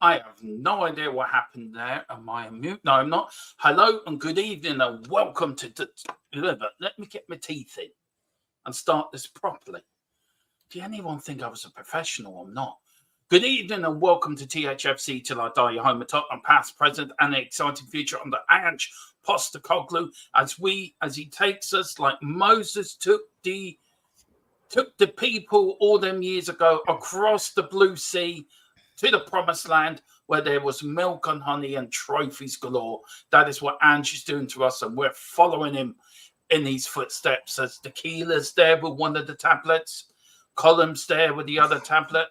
I have no idea what happened there. Am I on mute? No, I'm not. Hello and good evening and welcome to let me get my teeth in and start this properly. Do anyone think I was a professional or not? Good evening and welcome to THFC Till I Die, your home atop and past, present, and an exciting future under Ange Postecoglou as he takes us like Moses took the people all them years ago across the blue sea to the promised land where there was milk and honey and trophies galore. That is what Ange is doing to us, and we're following him in his footsteps. As Tequila's there with one of the tablets, Column's there with the other tablet,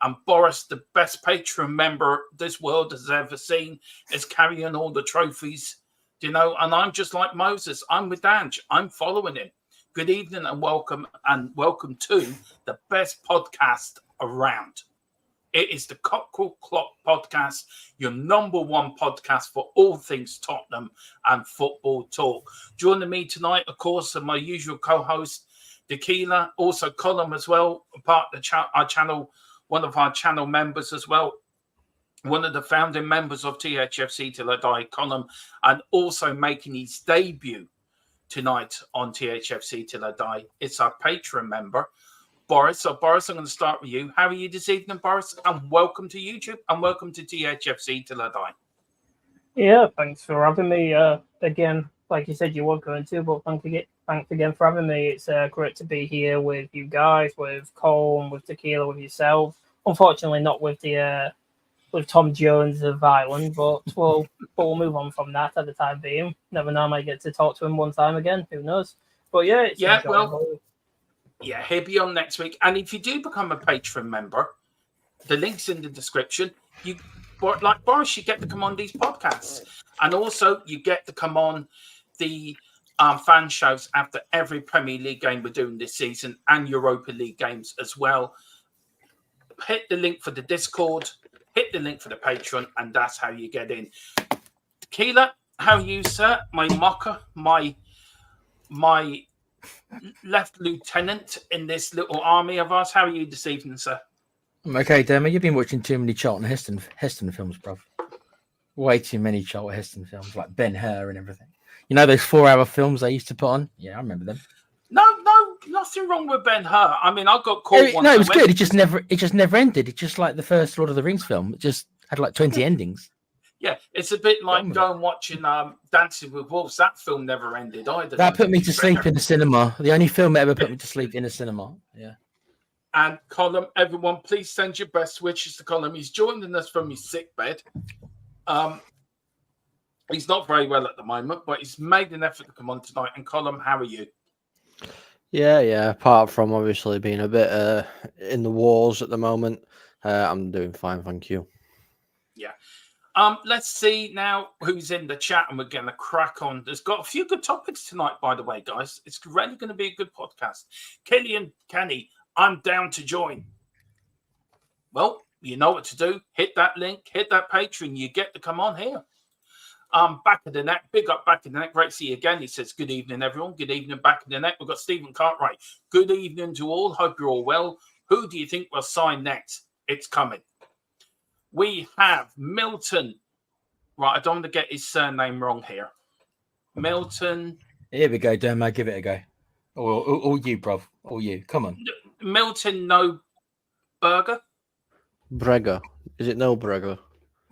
and Boris, the best Patreon member this world has ever seen, is carrying all the trophies, and I'm just like Moses. I'm with Ange. I'm following him. Good evening and welcome to the best podcast around. It is the Cockerel Clock podcast, your number one podcast for all things Tottenham and football talk. Joining me tonight, of course, are my usual co-host, Tequila, also Column as well, part of our channel, one of our channel members as well, one of the founding members of THFC Till I Die, Column, and also making his debut tonight on THFC Till I Die. It's our Patreon member, Boris. So, Boris, I'm going to start with you. How are you this evening, Boris? And welcome to YouTube and welcome to THFC Till I Die. Yeah, thanks for having me. Again, like you said, you were going to, but thanks again for having me. It's great to be here with you guys, with Cole, and with Tequila, with yourself. Unfortunately, not with the with Tom Jones of Ireland, but we'll move on from that at the time being. Never know, I might get to talk to him one time again. Who knows? But yeah, it's enjoyable. Yeah, he'll be on next week. And if you do become a Patreon member, the link's in the description. Like Boris, you get to come on these podcasts. And also, you get to come on the fan shows after every Premier League game we're doing this season and Europa League games as well. Hit the link for the Discord, hit the link for the Patreon, and that's how you get in. Tequila, how are you, sir? My mocker, my left lieutenant in this little army of ours. How are you this evening, sir? I'm okay, Demo. You've been watching too many Charlton Heston films, bruv. Way too many Charlton Heston films, like Ben-Hur and everything. You know those 4-hour films they used to put on? Yeah, I remember them. No, nothing wrong with Ben-Hur. I mean, I got caught once. No, it was good. It just never ended. It's just like the first Lord of the Rings film. It just had like 20 endings. Yeah, it's a bit like going watching Dancing with Wolves. That film never ended either. That put me to sleep in the cinema. The only film that ever put me to sleep in a cinema. Yeah. And Colin, everyone, please send your best wishes to Colin. He's joining us from his sick bed. He's not very well at the moment, but he's made an effort to come on tonight. And Colin, how are you? Yeah. Apart from obviously being a bit in the wars at the moment, I'm doing fine, thank you. Yeah. Let's see now who's in the chat, and we're going to crack on. There's got a few good topics tonight, by the way, guys. It's really going to be a good podcast. Kenny, I'm down to join. Well, you know what to do. Hit that link, hit that Patreon. You get to come on here. Back of the net, big up Back of the net. Great to see you again. He says, good evening, everyone. Good evening, Back of the net. We've got Stephen Cartwright. Good evening to all. Hope you're all well. Who do you think will sign next? It's coming. We have Milton. Right, I don't want to get his surname wrong here. Milton. Here we go, Dermo. Give it a go. All you, bruv. All you. Come on. Milton No Burger. Brega. Is it No Brega?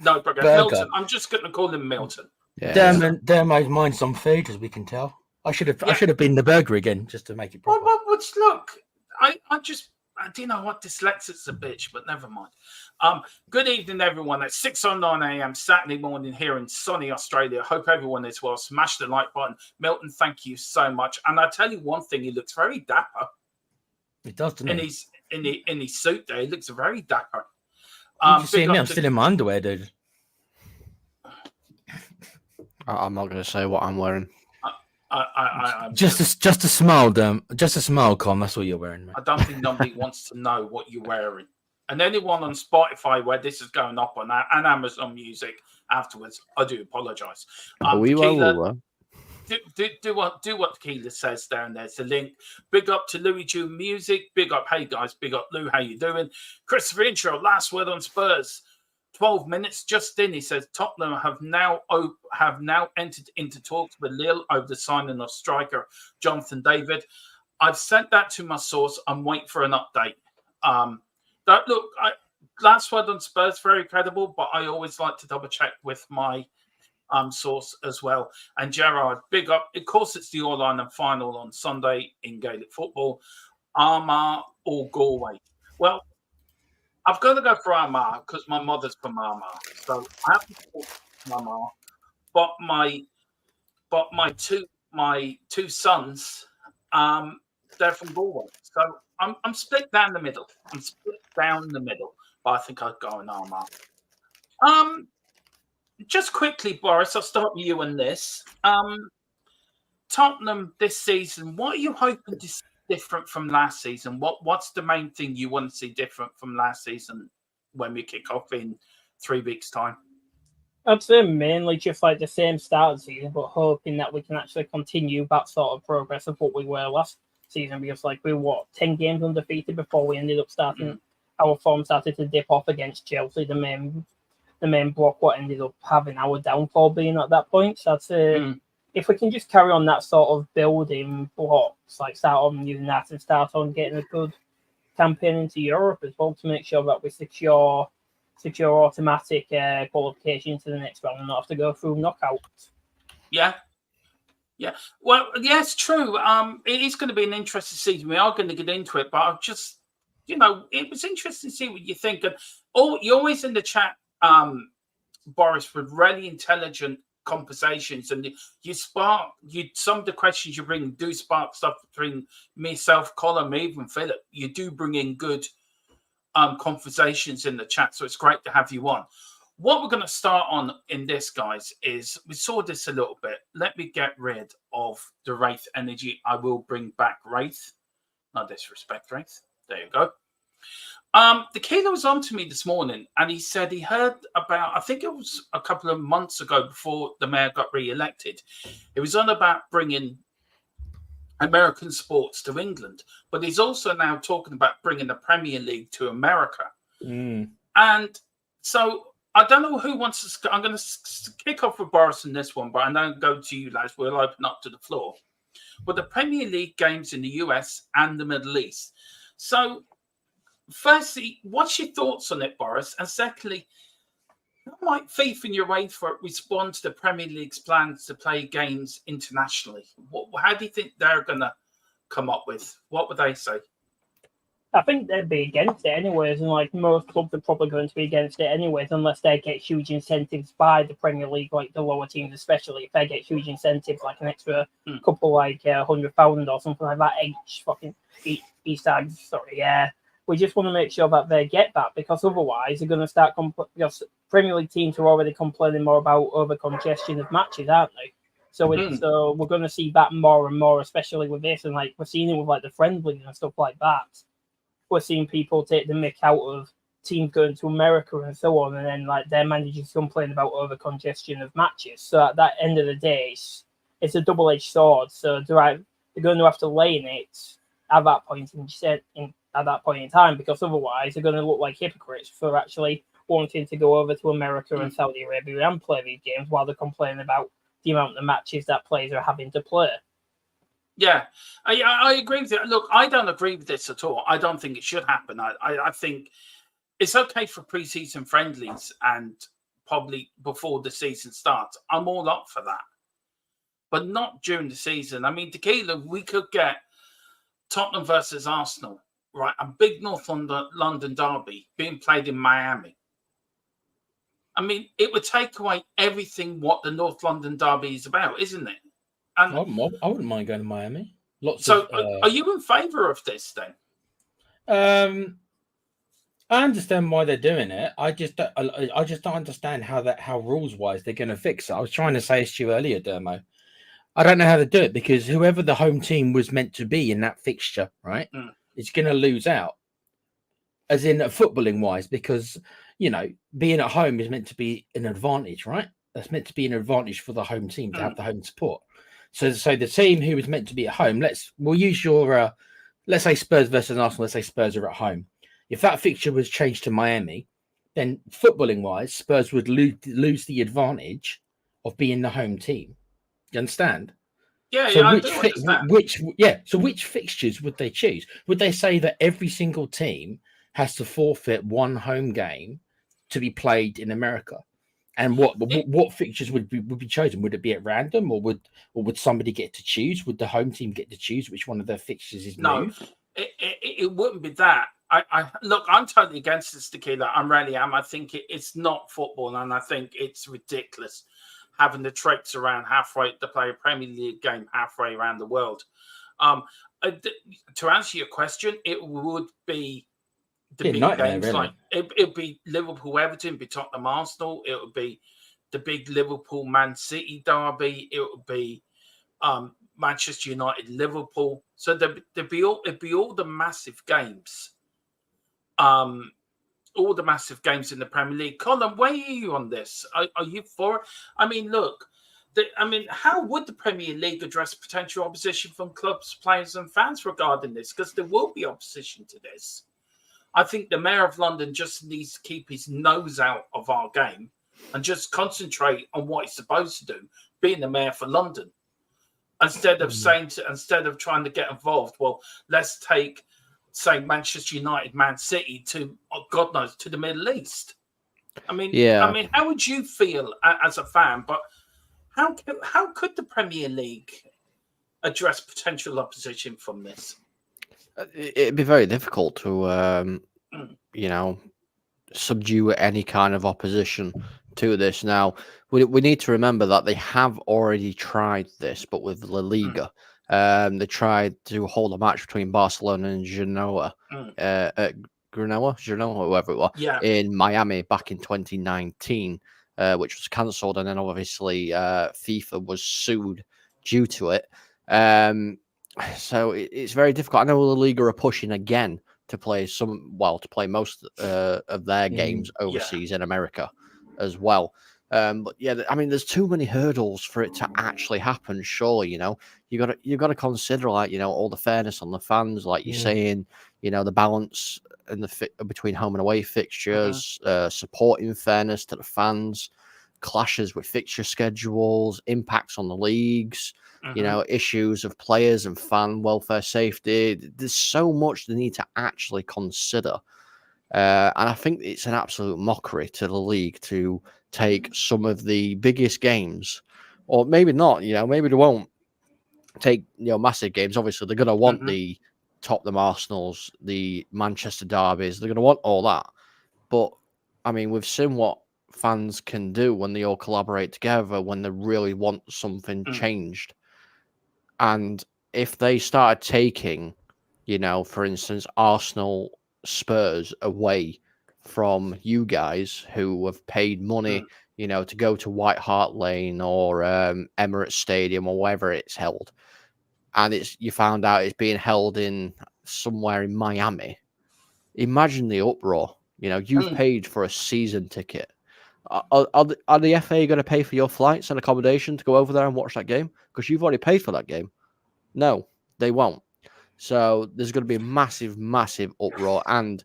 No Burger. Milton. I'm just going to call him Milton. Yeah. Dermo's mind's on food, as we can tell. I should have been the burger again, just to make it proper. Well, look, I do you know what? Dyslexics a bitch, but never mind. Good evening, everyone. It's 6:09 a.m. Saturday morning here in sunny Australia. Hope everyone is well. Smash the like button. Milton, thank you so much. And I tell you one thing, he looks very dapper. He does, doesn't he? In his suit there, he looks very dapper. You see me? I'm still in my underwear, dude. I'm not going to say what I'm wearing. Just a smile, just a smile, Con. That's all you're wearing, man. I don't think nobody wants to know what you're wearing. And anyone on Spotify where this is going up on that and Amazon Music afterwards, I do apologise. Do what Tequila says down there. It's a link. Big up to Louis June Music. Big up, hey guys. Big up, Lou. How you doing? Christopher Intro. Last word on Spurs. 12 minutes just in, he says Tottenham have now entered into talks with Lille over the signing of striker Jonathan David. I've sent that to my source. I'm waiting for an update. Last word on Spurs, very credible, but I always like to double check with my source as well. And Gerard, big up. Of course, it's the All Ireland final on Sunday in Gaelic football. Armagh or Galway? Well, I've got to go for Armagh because my mother's from Armagh, so I have to support Armagh. But my two sons, they're from Galway, so I'm split down the middle. But I think I'd go in Armagh. Just quickly, Boris, I'll start with you on this. Tottenham this season, what are you hoping to see different from last season? What's the main thing you want to see different from last season when we kick off in 3 weeks' time? I'd say mainly just like the same start of the season, but hoping that we can actually continue that sort of progress of what we were last season, because like we were 10 games undefeated before we ended up starting our form started to dip off against Chelsea, the main block, what ended up having our downfall being at that point. So I'd say if we can just carry on that sort of building blocks, like start on using that and start on getting a good campaign into Europe as well to make sure that we secure automatic qualification to the next round and not have to go through knockouts. Yeah. Well, yeah, it's true. It is going to be an interesting season. We are going to get into it, but I've just, it was interesting to see what you think. And you're always in the chat, Boris, with really intelligent conversations, and some of the questions you bring do spark stuff between myself, Colin, even Philip. You do bring in good conversations in the chat, so it's great to have you on. What we're going to start on in this, guys, is we saw this a little bit. Let me get rid of the Wraith energy. I will bring back Wraith. No disrespect, Wraith. There you go. The Kilo was on to me this morning, and he said he heard about, I think it was a couple of months ago before the mayor got re-elected, it was on about bringing American sports to England, but he's also now talking about bringing the Premier League to America. And so I don't know who wants to. I'm going to kick off with Boris in this one, but I don't go to you, lads. We'll open up to the floor. But the Premier League games in the US and the Middle East. So, firstly, what's your thoughts on it, Boris? And secondly, how might FIFA and UEFA respond to the Premier League's plans to play games internationally? How do you think they're going to come up with? What would they say? I think they'd be against it anyways, and like most clubs are probably going to be against it anyways, unless they get huge incentives by the Premier League, like the lower teams, especially if they get huge incentives, like an extra couple, like 100,000 or something like that. We just want to make sure that they get that, because otherwise they're going to start. Because Premier League teams are already complaining more about over congestion of matches, aren't they? So we're going to see that more and more, especially with this, and like we're seeing it with like the friendlies and stuff like that. We're seeing people take the mick out of teams going to America and so on, and then like their managers complain about over congestion of matches. So at that end of the day, it's a double-edged sword. So they're going to have to lay in it at that point in time, because otherwise they're going to look like hypocrites for actually wanting to go over to America and Saudi Arabia and play these games while they're complaining about the amount of matches that players are having to play. Yeah, I agree with you. Look, I don't agree with this at all. I don't think it should happen. I think it's okay for pre-season friendlies and probably before the season starts. I'm all up for that. But not during the season. I mean, Tequila, we could get Tottenham versus Arsenal, right? A big North London derby being played in Miami. I mean, it would take away everything what the North London derby is about, isn't it? And I wouldn't mind going to Miami. Are you in favour of this then? I understand why they're doing it. I just don't understand how rules wise they're going to fix it. I was trying to say this to you earlier, Dermo. I don't know how to do it, because whoever the home team was meant to be in that fixture, right, is going to lose out, as in footballing wise, because being at home is meant to be an advantage, right? That's meant to be an advantage for the home team to have the home support. So the team who was meant to be at home, we'll use your let's say Spurs versus Arsenal. Let's say Spurs are at home. If that fixture was changed to Miami, then footballing wise, Spurs would lose the advantage of being the home team. You understand? Yeah, So yeah, I do understand. which fixtures would they choose? Would they say that every single team has to forfeit one home game to be played in America? And what fixtures would be chosen? Would it be at random, or would somebody get to choose? Would the home team get to choose which one of their fixtures is No, moved? it wouldn't be that. I look, I'm totally against this, tequila. I really am. I think it's not football, and I think it's ridiculous having the traipse around halfway to play a Premier League game halfway around the world. To answer your question, it would be the big games, really. like it'd be Liverpool, Everton, be Tottenham, Arsenal. It would be the big Liverpool, Man City derby. It would be Manchester United, Liverpool. So it'd be all the massive games. All the massive games in the Premier League. Colin, where are you on this? Are you for it? I mean, look, how would the Premier League address potential opposition from clubs, players, and fans regarding this? Because there will be opposition to this. I think the Mayor of London just needs to keep his nose out of our game and just concentrate on what he's supposed to do, being the Mayor for London, instead of trying to get involved. Well, let's take, say, Manchester United, Man City to, God knows, to the Middle East. I mean, how would you feel as a fan? But how could the Premier League address potential opposition from this? It'd be very difficult to, subdue any kind of opposition to this. Now, we need to remember that they have already tried this, but with La Liga. They tried to hold a match between Barcelona and Genoa, Genoa, whoever it was, in Miami back in 2019, which was cancelled, and then obviously FIFA was sued due to it. So it's very difficult. I know La Liga are pushing again to play most of their games overseas in America as well. But yeah, I mean, there's too many hurdles for it to actually happen. Surely, you got to consider, like, all the fairness on the fans, like you're saying, the balance and between home and away fixtures, supporting fairness to the fans, clashes with fixture schedules, impacts on the leagues, issues of players and fan welfare, safety. There's so much they need to actually consider. And I think it's an absolute mockery to the league to take some of the biggest games, or maybe not, maybe they won't take, massive games. Obviously, they're going to want the Tottenham Arsenals, the Manchester derbies. They're going to want all that. But, I mean, we've seen what fans can do when they all collaborate together, when they really want something changed. And if they started taking, for instance, Arsenal, Spurs away from you guys who have paid money, to go to White Hart Lane or Emirates Stadium or wherever it's held, and you found out it's being held in somewhere in Miami. Imagine the uproar. You've paid for a season ticket. Are the FA going to pay for your flights and accommodation to go over there and watch that game? Because you've already paid for that game. No, they won't. So there's going to be a massive, massive uproar. And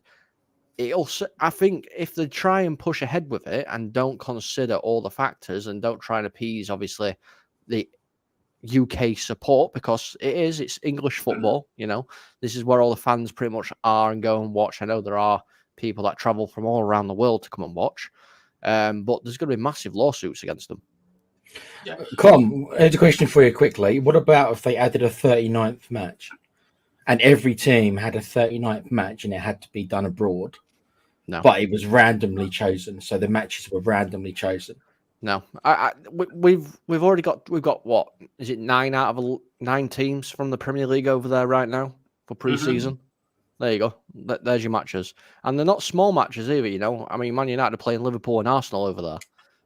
I think if they try and push ahead with it and don't consider all the factors and don't try and appease, obviously, the UK support, because it's English football, this is where all the fans pretty much are and go and watch. I know there are people that travel from all around the world to come and watch. But there's going to be massive lawsuits against them. Yeah. Com, here's a question for you quickly. What about if they added a 39th match and every team had a 39th match and it had to be done abroad? No. But it was randomly chosen. So the matches were randomly chosen. No. We've got what? Is it 9 out of 9 teams from the Premier League over there right now for pre-season? There you go. There's your matches. And they're not small matches either, I mean, Man United are playing Liverpool and Arsenal over there.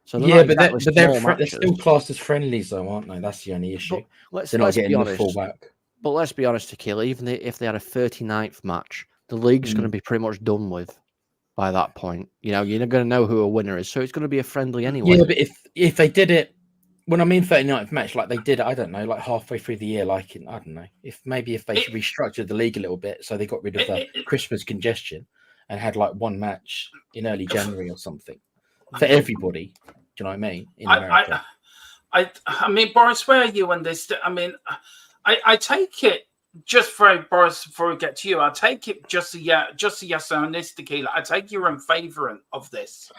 So they're they're still classed as friendlies, though, aren't they? That's the only issue. They're not getting the fullback. But let's be honest, Tequila, even if they had a 39th match, the league's going to be pretty much done with by that point. You're not going to know who a winner is. So it's going to be a friendly anyway. Yeah, but if they did it, when I mean 39th match, like they did it, I don't know, like halfway through the year, like I don't know, if they restructured the league a little bit, so they got rid of the Christmas congestion, and had like one match in early January or something for everybody. Do you know what I mean? In America. I mean, Boris, where are you on this? I mean, I take it just for Boris before we get to you. I take it just a yes on this, Tequila. I take you're in favour of this.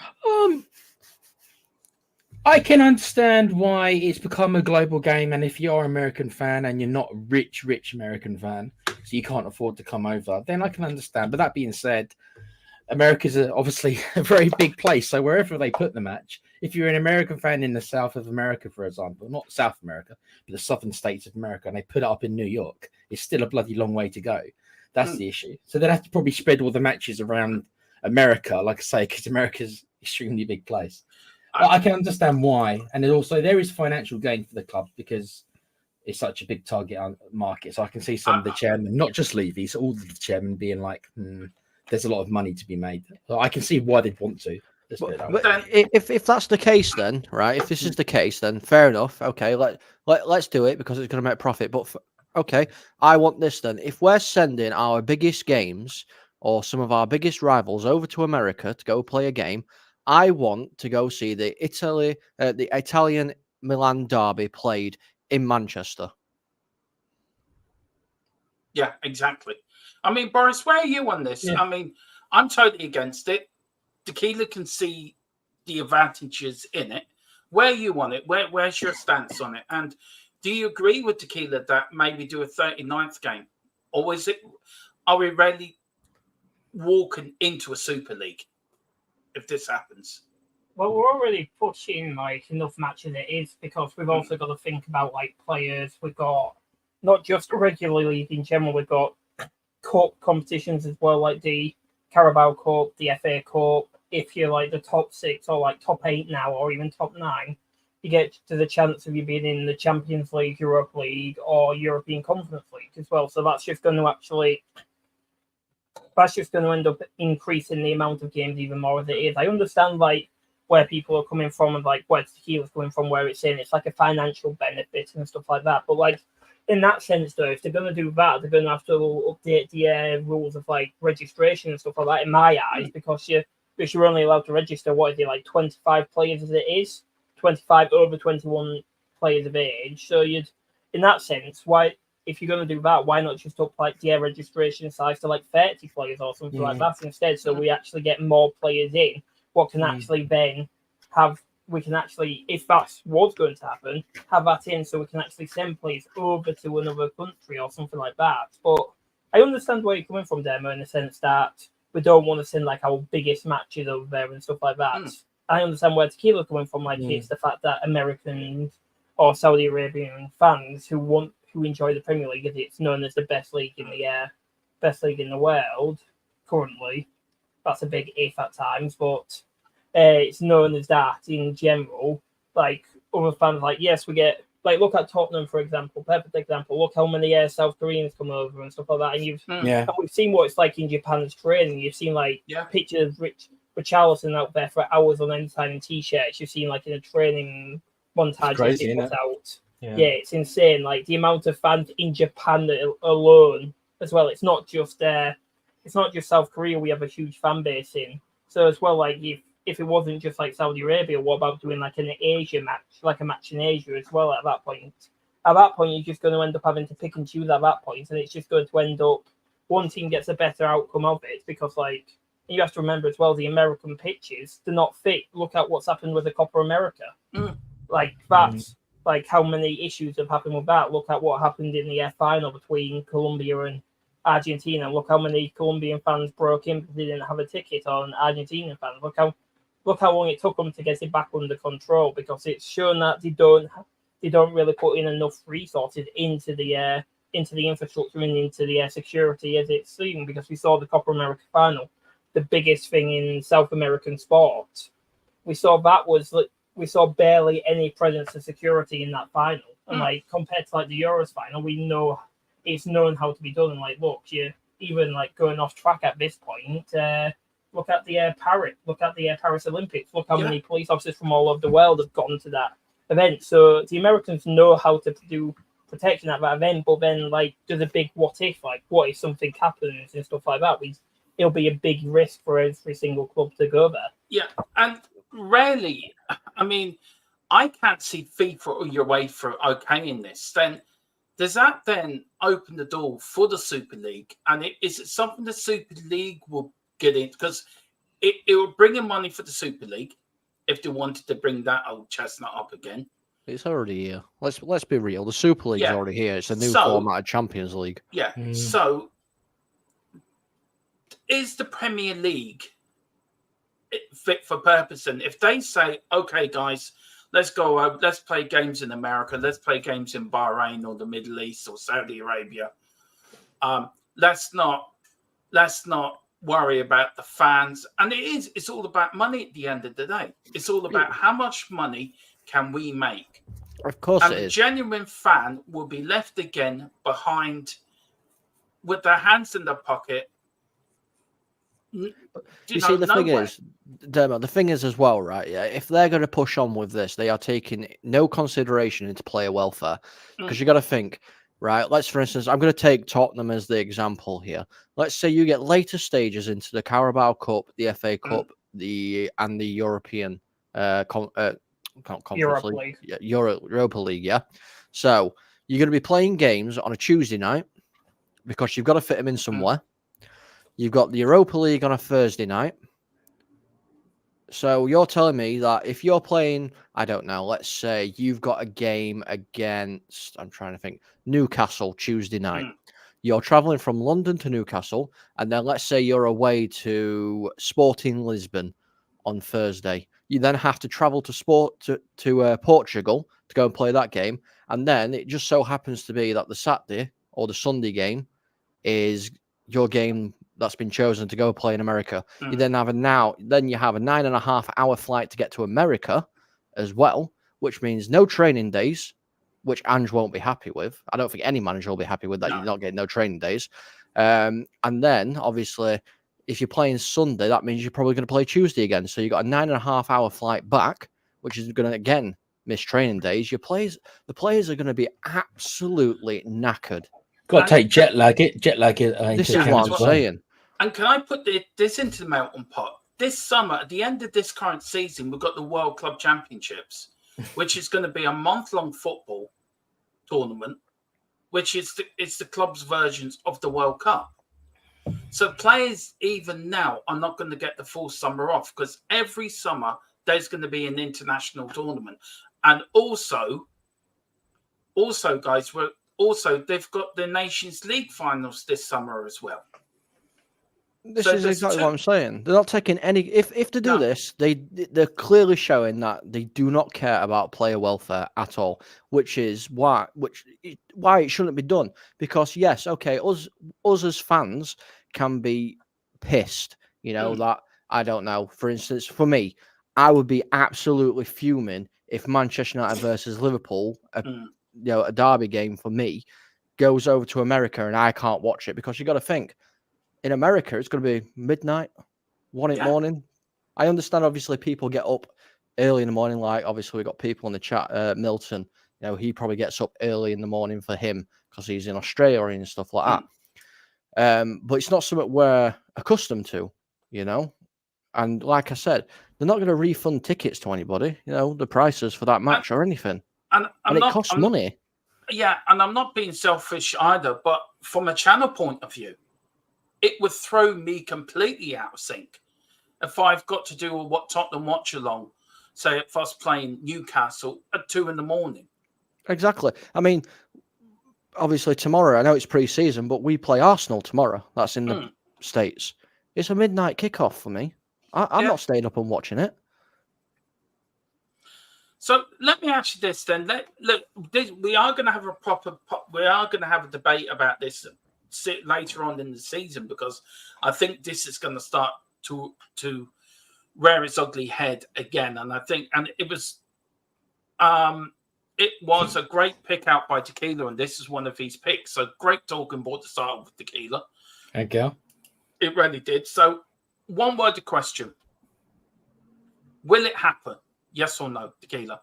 I can understand why it's become a global game, and if you're an American fan and you're not a rich American fan, so you can't afford to come over, then I can understand. But that being said, America's obviously a very big place, so wherever they put the match, if you're an American fan in the South of America, for example, not South America, but the southern states of America, and they put it up in New York, it's still a bloody long way to go. That's the issue. So they'd have to probably spread all the matches around America, like I say, because America's an extremely big place. But I can understand why, and also there is financial gain for the club because it's such a big target market. So I can see some of the chairmen, not just Levy's, all the chairmen being like, there's a lot of money to be made. So I can see why they'd want to. But if that's the case, then right, if this is the case, then fair enough. Okay, let's do it because it's going to make profit. But okay, I want this then. If we're sending our biggest games or some of our biggest rivals over to America to go play a game, I want to go see the Italian Milan derby played in Manchester. Yeah, exactly. I mean, Boris, where are you on this? Yeah. I mean, I'm totally against it. Tequila can see the advantages in it. Where are you on it? Where's your stance on it? And do you agree with Tequila that maybe do a 39th game? Or are we really walking into a Super League if this happens? Well, we're already pushing like enough matches it is because we've also got to think about like players. We've got not just regular league in general, we've got cup competitions as well, like the Carabao Cup, the FA Cup. If you're like the top 6 or like top 8 now or even top 9, you get to the chance of you being in the Champions League, Europa League or European Conference League as well. So that's just going to end up increasing the amount of games even more as it is. I understand like where people are coming from and like where Tequila's coming from, where it's in, it's like a financial benefit and stuff like that. But like in that sense, though, if they're going to do that, they're going to have to update the rules of like registration and stuff like that in my eyes, because you're only allowed to register, what is it, like 25 players as it is, 25 over 21 players of age. So in that sense, why, if you're going to do that, why not just up like the registration size to like 30 players or something like that instead? So we actually get more players in. What can actually then we can actually, if that's what's going to happen, have that in so we can actually send players over to another country or something like that. But I understand where you're coming from, Demo, in the sense that we don't want to send like our biggest matches over there and stuff like that. I understand where Tequila's coming from, like it's the fact that Americans or Saudi Arabian fans who enjoy the Premier League, as it's known as the best league in the world currently. That's a big if at times, but it's known as that in general. Like other fans, like yes, we get like look at Tottenham for example, perfect example. Look how many South Koreans come over and stuff like that, and we've seen what it's like in Japan's training. You've seen like pictures of Richarlison out there for hours on end time in t-shirts. You've seen like in a training montage crazy, put out. Yeah, it's insane. Like the amount of fans in Japan alone as well. It's not just South Korea. We have a huge fan base in. So as well, like if it wasn't just like Saudi Arabia, what about doing like an Asia match, like a match in Asia as well? At that point, you're just going to end up having to pick and choose at that point, and it's just going to end up one team gets a better outcome of it because like you have to remember as well, the American pitches do not fit. Look at what's happened with the Copa America. Like that's like how many issues have happened with that. Look at what happened in the final between Colombia and Argentina. Look how many Colombian fans broke in because they didn't have a ticket, or Argentinian fans. Look how long it took them to get it back under control, because it's shown that they don't really put in enough resources into the infrastructure and into the security as it's seen. Because we saw the Copa America final, the biggest thing in South American sport. We saw barely any presence of security in that final, and like compared to like the Euros final, we know it's known how to be done. And like, look, you even like going off track at this point. Look at the Paris Olympics. Look how many police officers from all over the world have gone to that event. So the Americans know how to do protection at that event. But then, like, there's a big what if? Like, what if something happens and stuff like that? it'll be a big risk for every single club to go there. Yeah, and rarely, I mean, I can't see FIFA or UEFA okaying this. Then does that then open the door for the Super League? And is it something the Super League will get in? Because it will bring in money for the Super League if they wanted to bring that old chestnut up again. It's already here. Let's be real. The Super League's already here. It's a new format of Champions League. Yeah. So is the Premier League fit for purpose? And if they say, okay, guys, let's go over, let's play games in America, let's play games in Bahrain or the Middle East or Saudi Arabia. Let's not worry about the fans. And it's all about money at the end of the day. It's all about how much money can we make. Of course and it the is. genuine fan will be left again behind with their hands in their pocket. You see, the thing is, Dermot, the thing is as well, right? Yeah, if they're going to push on with this, they are taking no consideration into player welfare. Because you got to think, right? Let's, for instance, I'm going to take Tottenham as the example here. Let's say you get later stages into the Carabao Cup, the FA Cup, and the European Europa League. Europa League, yeah. So you're going to be playing games on a Tuesday night because you've got to fit them in somewhere. You've got the Europa League on a Thursday night. So you're telling me that if you're playing, I don't know, let's say you've got a game against, I'm trying to think, Newcastle Tuesday night. You're traveling from London to Newcastle, and then let's say you're away to Sporting Lisbon on Thursday. You then have to travel to Portugal to go and play that game. And then it just so happens to be that the Saturday or the Sunday game is your game that's been chosen to go play in America. You then have a 9.5 hour flight to get to America as well, which means no training days, which Ange won't be happy with. I don't think any manager will be happy with that. You're not getting no training days. And then obviously, if you're playing Sunday, that means you're probably going to play Tuesday again. So you've got a 9.5 hour flight back, which is going to again miss training days. The players are going to be absolutely knackered. Got to take jet lag. This is what I'm saying. And can I put this into the melting pot? This summer, at the end of this current season, we've got the World Club Championships, which is going to be a month-long football tournament, which is the club's versions of the World Cup. So players even now are not going to get the full summer off because every summer there's going to be an international tournament. And also, guys, they've got the Nations League finals this summer as well. This is exactly what I'm saying. They're not taking any. If they do this, they're clearly showing that they do not care about player welfare at all, which is why it shouldn't be done. Because yes, okay, us as fans can be pissed. You know that, I don't know. For instance, for me, I would be absolutely fuming if Manchester United versus Liverpool, a derby game for me, goes over to America and I can't watch it because you got to think. In America, it's going to be midnight, 1 in the morning. I understand, obviously, people get up early in the morning. Like, obviously, we've got people in the chat. Milton, he probably gets up early in the morning for him because he's in Australia and stuff like that. But it's not something we're accustomed to, And like I said, they're not going to refund tickets to anybody, the prices for that match or anything. And it costs money. Yeah, and I'm not being selfish either, but from a channel point of view, it would throw me completely out of sync if I've got to do what Tottenham watch along, say if I was playing Newcastle at 2 a.m. Exactly. I mean, obviously tomorrow, I know it's pre-season, but we play Arsenal tomorrow. That's in the States. It's a midnight kickoff for me. I'm not staying up and watching it. So let me ask you this then. We are going to have a debate about this later on in the season because I think this is going to start to rear its ugly head again. And I think, and it was a great pick out by Tequila, and this is one of his picks. So great talking board to start with Tequila. Thank you. It really did. So one word of question. Will it happen? Yes or no, Tequila?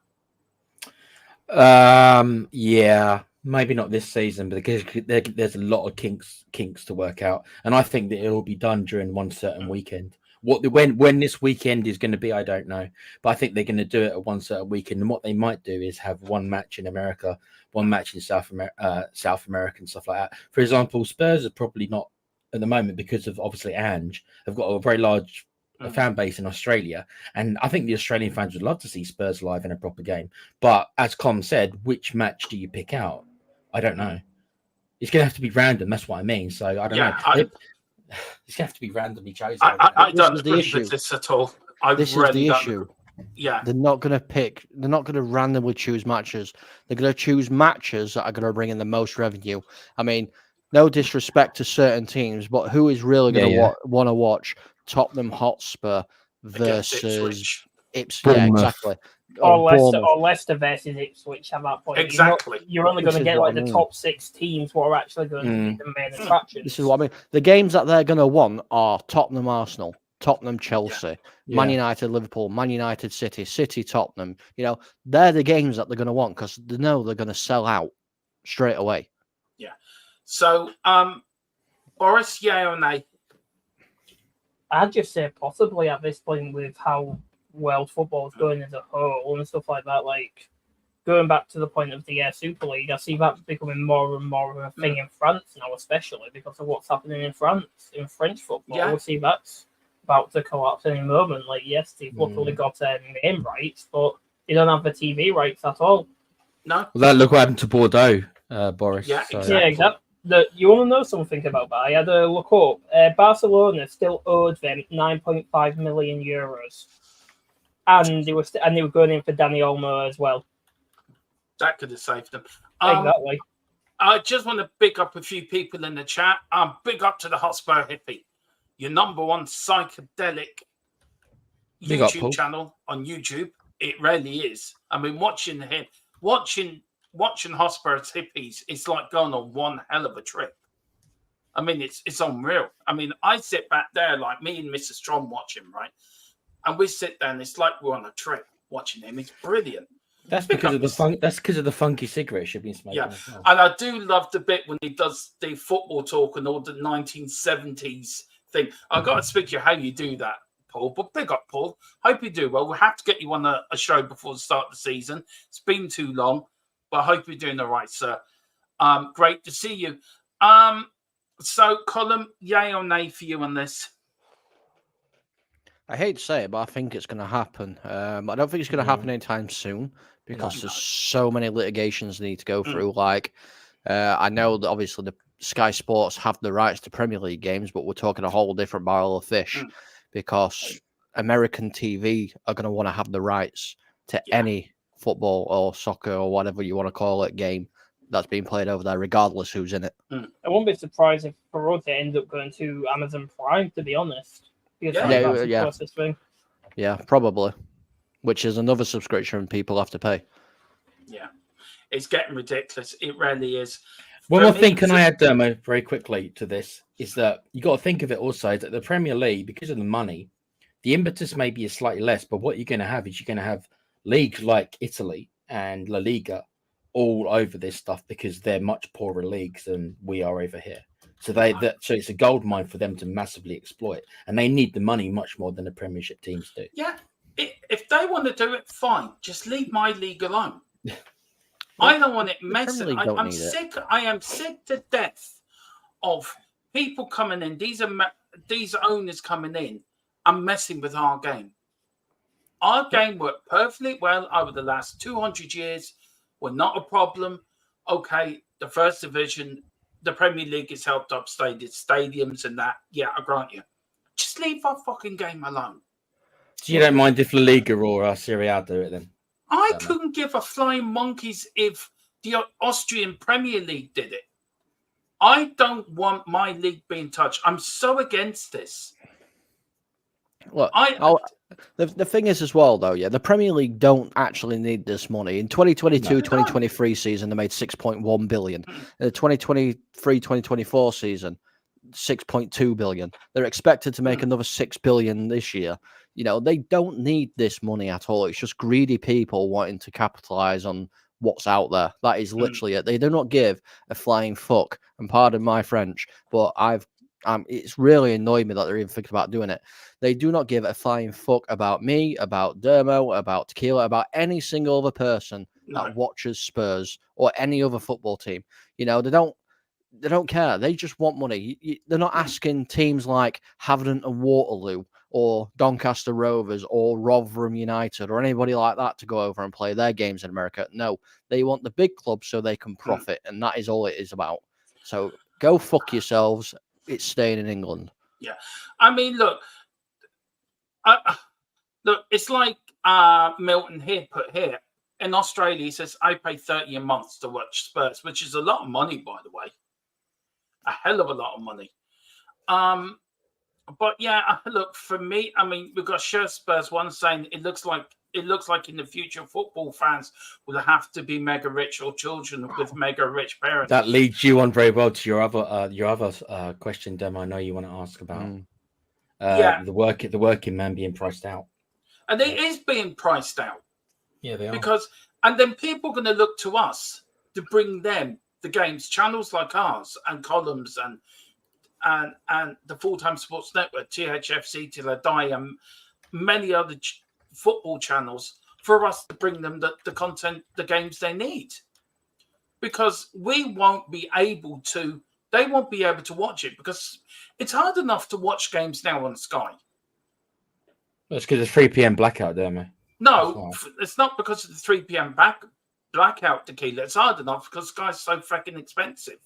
Yeah. Maybe not this season, but there's a lot of kinks to work out, and I think that it will be done during one certain weekend. When this weekend is going to be, I don't know, but I think they're going to do it at one certain weekend. And what they might do is have one match in America, one match in South America, and stuff like that. For example, Spurs are probably not at the moment because of obviously Ange have got a very large fan base in Australia, and I think the Australian fans would love to see Spurs live in a proper game. But as Com said, which match do you pick out? I don't know. It's going to have to be random. That's what I mean. So I don't know. It's going to have to be randomly chosen. I don't agree with this at all. This is the issue. Yeah. They're not going to randomly choose matches. They're going to choose matches that are going to bring in the most revenue. I mean, no disrespect to certain teams, but who is really going to want to watch Tottenham Hotspur versus Ipswich? Yeah, exactly. Or Leicester versus Ipswich at that point. Exactly. You're only going to get like the top 6 teams who are actually going to be the main attractions. This is what I mean. The games that they're going to want are Tottenham Arsenal, Tottenham Chelsea, Man United Liverpool, Man United City, City Tottenham. You know, they're the games that they're going to want because they know they're going to sell out straight away. Yeah. So, Boris, yeah or nay? I'd just say possibly at this point with how world football is going as a whole and stuff like that. Like going back to the point of the Super League, I see that becoming more and more of a thing in France now, especially because of what's happening in France in French football. Yeah. We see that's about to collapse any moment. Like, yes, they've luckily got name rights, but they don't have the TV rights at all. No. Well, look what happened to Bordeaux, Boris. Yeah, so. exactly. Yeah, exactly. You want to know something about that? I had a look up. Barcelona still owed them 9.5 million euros, and they were going in for Dani Olmo as well. That could have saved them. Exactly. I just want to pick up a few people in the chat. Big up to the Hotspur Hippie, your number one psychedelic YouTube channel on YouTube. It really is. I mean, watching Hotspur's Hippies, it's like going on one hell of a trip. I mean, it's unreal. I mean, I sit back there like me and Mrs. Strom watch him, right? And we sit there and it's like we're on a trip watching him. It's brilliant. That's because of the funky cigarette she's been smoking. Yeah, as well. and I do love the bit when he does the football talk and all the 1970s thing. I've got to speak to you how you do that, Paul. But big up, Paul. Hope you do well. We'll have to get you on a show before the start of the season. It's been too long. But I hope you're doing all right, sir. Great to see you. So, Colin, yay or nay for you on this? I hate to say it, but I think it's going to happen. I don't think it's going to happen anytime soon because there's so many litigations they need to go through. Like, I know that obviously the Sky Sports have the rights to Premier League games, but we're talking a whole different barrel of fish because American TV are going to want to have the rights to any football or soccer or whatever you want to call it game that's being played over there, regardless who's in it. I won't be surprised if for us it ends up going to Amazon Prime, to be honest. Yeah, probably. Which is another subscription people have to pay. Yeah, it's getting ridiculous. It really is. One more thing, can I add, Dermo, very quickly to this, is that you got to think of it also that the Premier League, because of the money, the impetus maybe is slightly less, but what you're going to have is you're going to have leagues like Italy and La Liga all over this stuff because they're much poorer leagues than we are over here. So so it's a gold mine for them to massively exploit, and they need the money much more than the Premiership teams do. Yeah, if they want to do it, fine. Just leave my league alone. I don't want it messing. I'm sick. I am sick to death of people coming in. These owners coming in and messing with our game. Our game worked perfectly well over the last 200 years. We're not a problem. Okay, the first division, the Premier League has helped upstate its stadiums and that. Yeah, I grant you. Just leave our fucking game alone. So you don't mind if La Liga or Serie A do it then? I couldn't give a flying monkeys if the Austrian Premier League did it. I don't want my league being touched. I'm so against this. Look, the thing is as well, though, the Premier League don't actually need this money. In 2022-2023 season, they made 6.1 billion. In the 2023-2024 season, 6.2 billion. They're expected to make another 6 billion this year. You know, they don't need this money at all. It's just greedy people wanting to capitalize on what's out there. That is literally it. They do not give a flying fuck. And pardon my French, but it's really annoyed me that they're even thinking about doing it. They do not give a flying fuck about me, about Dermo, about Tequila, about any single other person that watches Spurs or any other football team. You know, they don't care. They just want money. They're not asking teams like Havant and Waterloo or Doncaster Rovers or Rotherham United or anybody like that to go over and play their games in America. No, they want the big clubs so they can profit, and that is all it is about. So go fuck yourselves. It's staying in England. Yeah. I mean, look, it's like Milton here put here. In Australia, he says, I pay 30 a month to watch Spurs, which is a lot of money, by the way. A hell of a lot of money. But yeah, look, for me, I mean, we've got Share Spurs one saying it looks like in the future football fans will have to be mega rich or children with mega rich parents. That leads you on very well to your other question, Dem. I know you want to ask about the working man being priced out. And it is being priced out. Yeah, they are. And then people are going to look to us to bring them the games, channels like ours and columns and the Full-Time Sports Network, THFC Till I Die, and many other football channels for us to bring them the content, the games they need. Because we won't be able to, they won't be able to watch it because it's hard enough to watch games now on Sky. That's because it's 3 p.m. blackout there, mate. No, it's not because of the 3 p.m. blackout, Tequila. It's hard enough because Sky's so freaking expensive.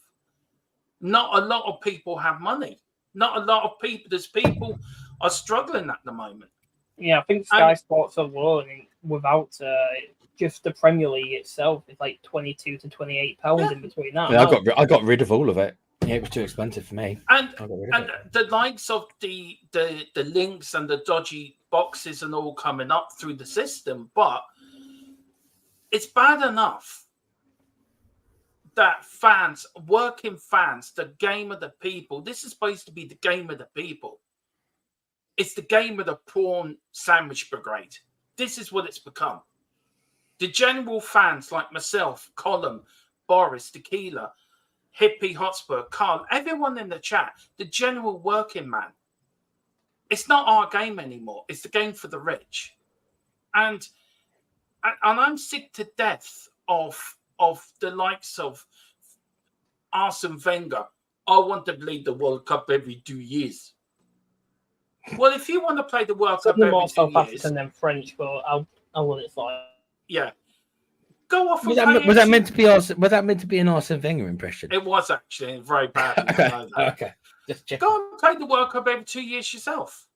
Not a lot of people have money. Not a lot of people. There's people are struggling at the moment. Yeah, I think Sky Sports alone, without just the Premier League itself, is like £22 to £28 in between that. Yeah, I got rid of all of it. Yeah, it was too expensive for me. And the likes of the links and the dodgy boxes and all coming up through the system, but it's bad enough that fans, working fans, the game of the people, this is supposed to be the game of the people. It's the game of the prawn sandwich brigade. This is what it's become. The general fans like myself, Colin, Boris, Tequila, Hippie Hotspur, Carl, everyone in the chat, the general working man. It's not our game anymore. It's the game for the rich. And I'm sick to death of the likes of Arsene Wenger. I want to lead the World Cup every 2 years. Well, if you want to play the World Cup every 2 years... South African than French, but I'll let it fly. Yeah. Go off and was that meant to be an Arsene Wenger impression? It was actually very bad. Okay. Just check. Go and play the World Cup every 2 years yourself.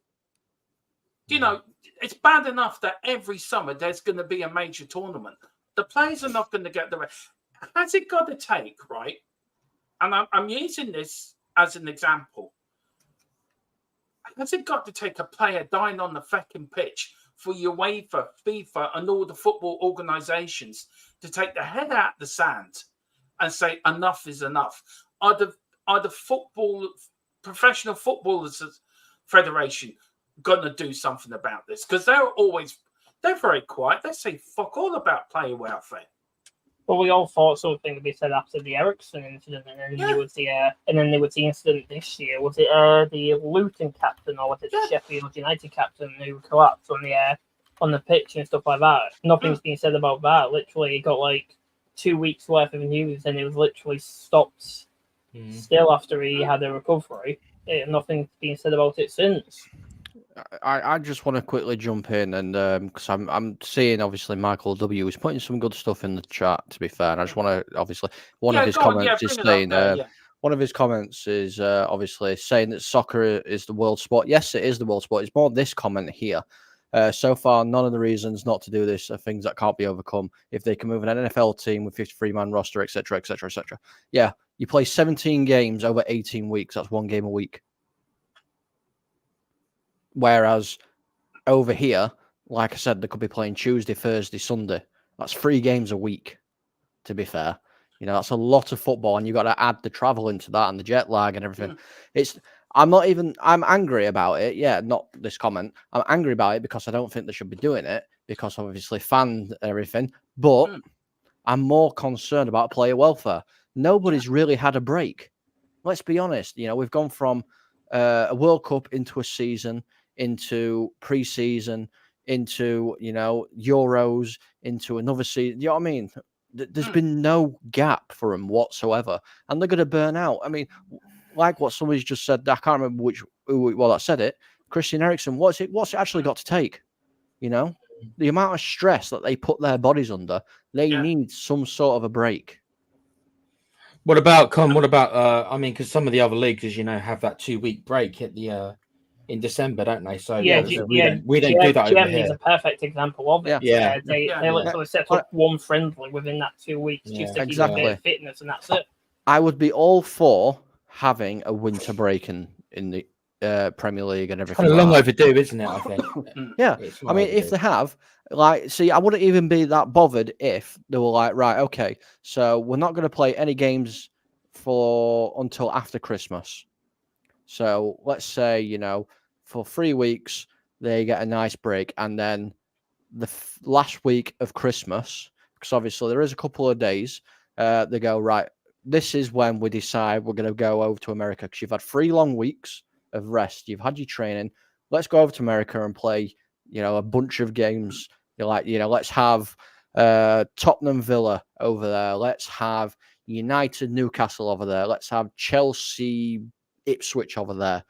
You know, it's bad enough that every summer there's going to be a major tournament. The players are not going to get the... Has it got to take, right? And I'm using this as an example. Has it got to take a player dying on the fucking pitch for UEFA, FIFA, and all the football organisations to take their head out the sand and say enough is enough? Are the professional footballers federation going to do something about this? Because they're very quiet. They say fuck all about player welfare. Well, we all thought something would be said after the Ericsson incident, and then there was the incident this year. Was it the Luton captain or was it the Sheffield United captain who collapsed on the pitch and stuff like that? Nothing's been said about that. Literally, it got like 2 weeks worth of news, and it was literally stopped still after he had a recovery. Nothing's been said about it since. I just want to quickly jump in and because I'm seeing obviously Michael W is putting some good stuff in the chat. To be fair, and I just want to obviously one of his comments is saying one of his comments is obviously saying that soccer is the world sport. Yes, it is the world sport. It's more this comment here. So far, none of the reasons not to do this are things that can't be overcome. If they can move an NFL team with 53-man roster, etc., etc., etc. Yeah, you play 17 games over 18 weeks. That's one game a week. Whereas over here, like I said, they could be playing Tuesday, Thursday, Sunday. That's 3 games a week, to be fair. You know, that's a lot of football, and you've got to add the travel into that and the jet lag and everything. I'm angry about it. Yeah, not this comment. I'm angry about it because I don't think they should be doing it because obviously fan everything. But I'm more concerned about player welfare. Nobody's really had a break. Let's be honest. We've gone from a World Cup into a season, into pre-season, into Euros, into another season. You know what I mean? There's been no gap for them whatsoever, and they're going to burn out. I mean, like what somebody's just said. I can't remember who that said it. Christian Eriksen. What's it actually got to take? The amount of stress that they put their bodies under, they need some sort of a break. What about Con? What about I mean, because some of the other leagues, as you know, have that 2-week break at the in December, don't they? So we don't do that over Germany's here. a perfect example of it. Yeah. They literally set up one friendly within that 2 weeks just to keep a bit of fitness, and that's it. I would be all for having a winter break in the Premier League and everything. Kind of long overdue, isn't it? I think. Yeah, I mean, if they have, I wouldn't even be that bothered if they were like, right, okay, so we're not going to play any games until after Christmas. So let's say, for 3 weeks they get a nice break, and then the last week of Christmas, because obviously there is a couple of days, they go, right, this is when we decide we're going to go over to America, because you've had 3 long weeks of rest, you've had your training, let's go over to America and play a bunch of games. Let's have Tottenham Villa over there, let's have United Newcastle over there, let's have Chelsea Ipswich over there.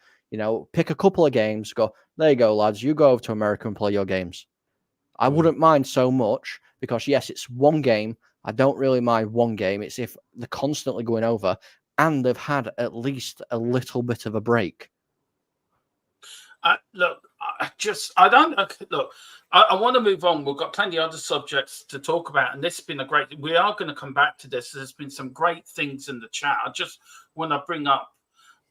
Pick a couple of games, go, there you go, lads, you go over to America and play your games. I wouldn't mind so much, because yes, it's one game. I don't really mind one game. It's if they're constantly going over and they've had at least a little bit of a break. I want to move on. We've got plenty of other subjects to talk about, and this has been we are going to come back to this. There's been some great things in the chat. I just want to bring up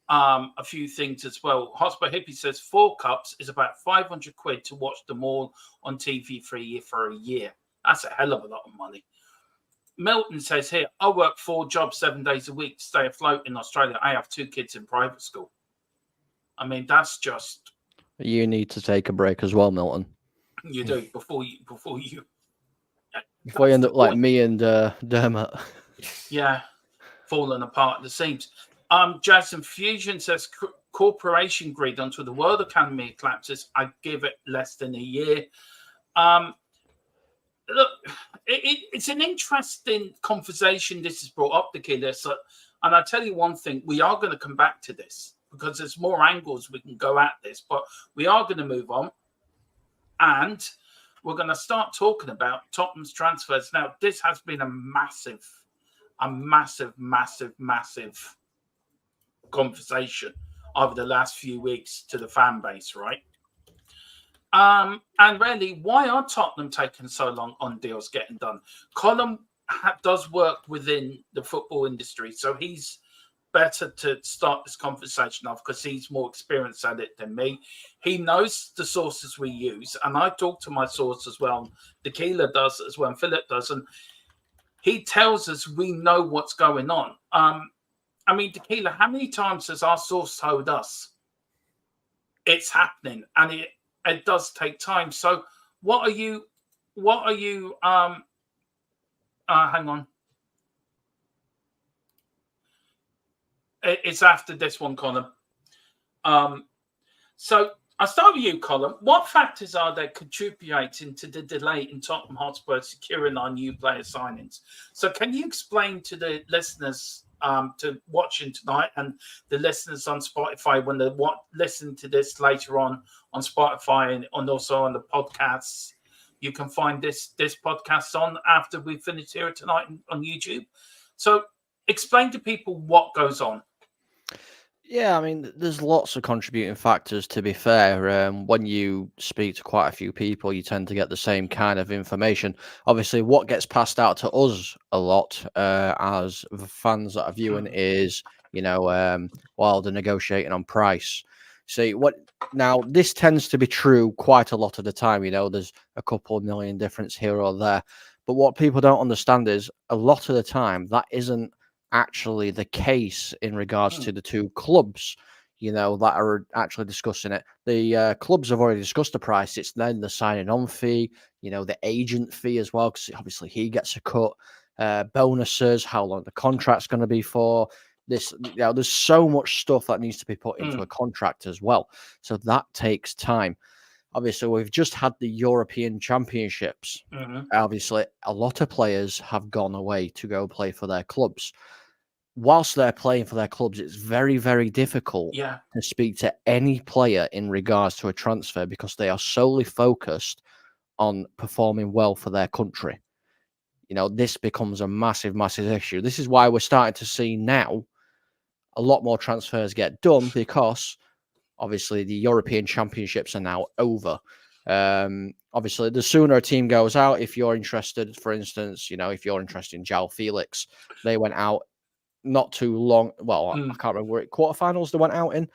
a few things as well. Hotspur Hippie says 4 cups is about 500 quid to watch them all on TV for a year. That's a hell of a lot of money. Milton says here, I work 4 jobs 7 days a week to stay afloat in Australia. I have 2 kids in private school. I mean, that's just... You need to take a break as well, Milton. You do, before you end up like me and Dermot. Yeah, falling apart at the seams. Jason Fusion says corporation greed until the world economy collapses. I give it less than a year. Look, it's an interesting conversation this has brought up, Tequila. So, and I tell you one thing, we are going to come back to this because there's more angles we can go at this, but we are going to move on. And we're going to start talking about Tottenham's transfers. Now, this has been a massive conversation over the last few weeks to the fan base, right? And really, why are Tottenham taking so long on deals getting done? Colin does work within the football industry, so he's better to start this conversation off because he's more experienced at it than me. He knows the sources we use, and I talk to my source as well. Tequila does as well, and Philip does, and he tells us we know what's going on. I mean, Tequila, how many times has our source told us it's happening, and it does take time? So what are you hang on. It's after this one, Colin. So I'll start with you, Colin. What factors are there contributing to the delay in Tottenham Hotspur securing our new player signings? So can you explain to the listeners to watching tonight and the listeners on Spotify when they listen to this later on Spotify and also on the podcasts? You can find this podcast on after we finish here tonight on YouTube. So explain to people what goes on. Yeah, I mean, there's lots of contributing factors, to be fair. When you speak to quite a few people, you tend to get the same kind of information. Obviously, what gets passed out to us a lot as the fans that are viewing is, while they're negotiating on price. See, now this tends to be true quite a lot of the time. There's a couple of million difference here or there. But what people don't understand is a lot of the time that isn't actually the case in regards to the two clubs, that are actually discussing it. The clubs have already discussed the price. It's then the signing on fee, the agent fee as well, because obviously he gets a cut. bonuses, how long the contract's going to be for. This, there's so much stuff that needs to be put into a contract as well. So that takes time. Obviously, we've just had the European Championships. Obviously, a lot of players have gone away to go play for their clubs. Whilst they're playing for their clubs, it's very, very difficult to speak to any player in regards to a transfer because they are solely focused on performing well for their country. This becomes a massive, massive issue. This is why we're starting to see now a lot more transfers get done because obviously the European Championships are now over. Obviously, the sooner a team goes out, if you're interested, for instance, if you're interested in João Felix, they went out not too long. Well, I can't remember what quarterfinals they went out in.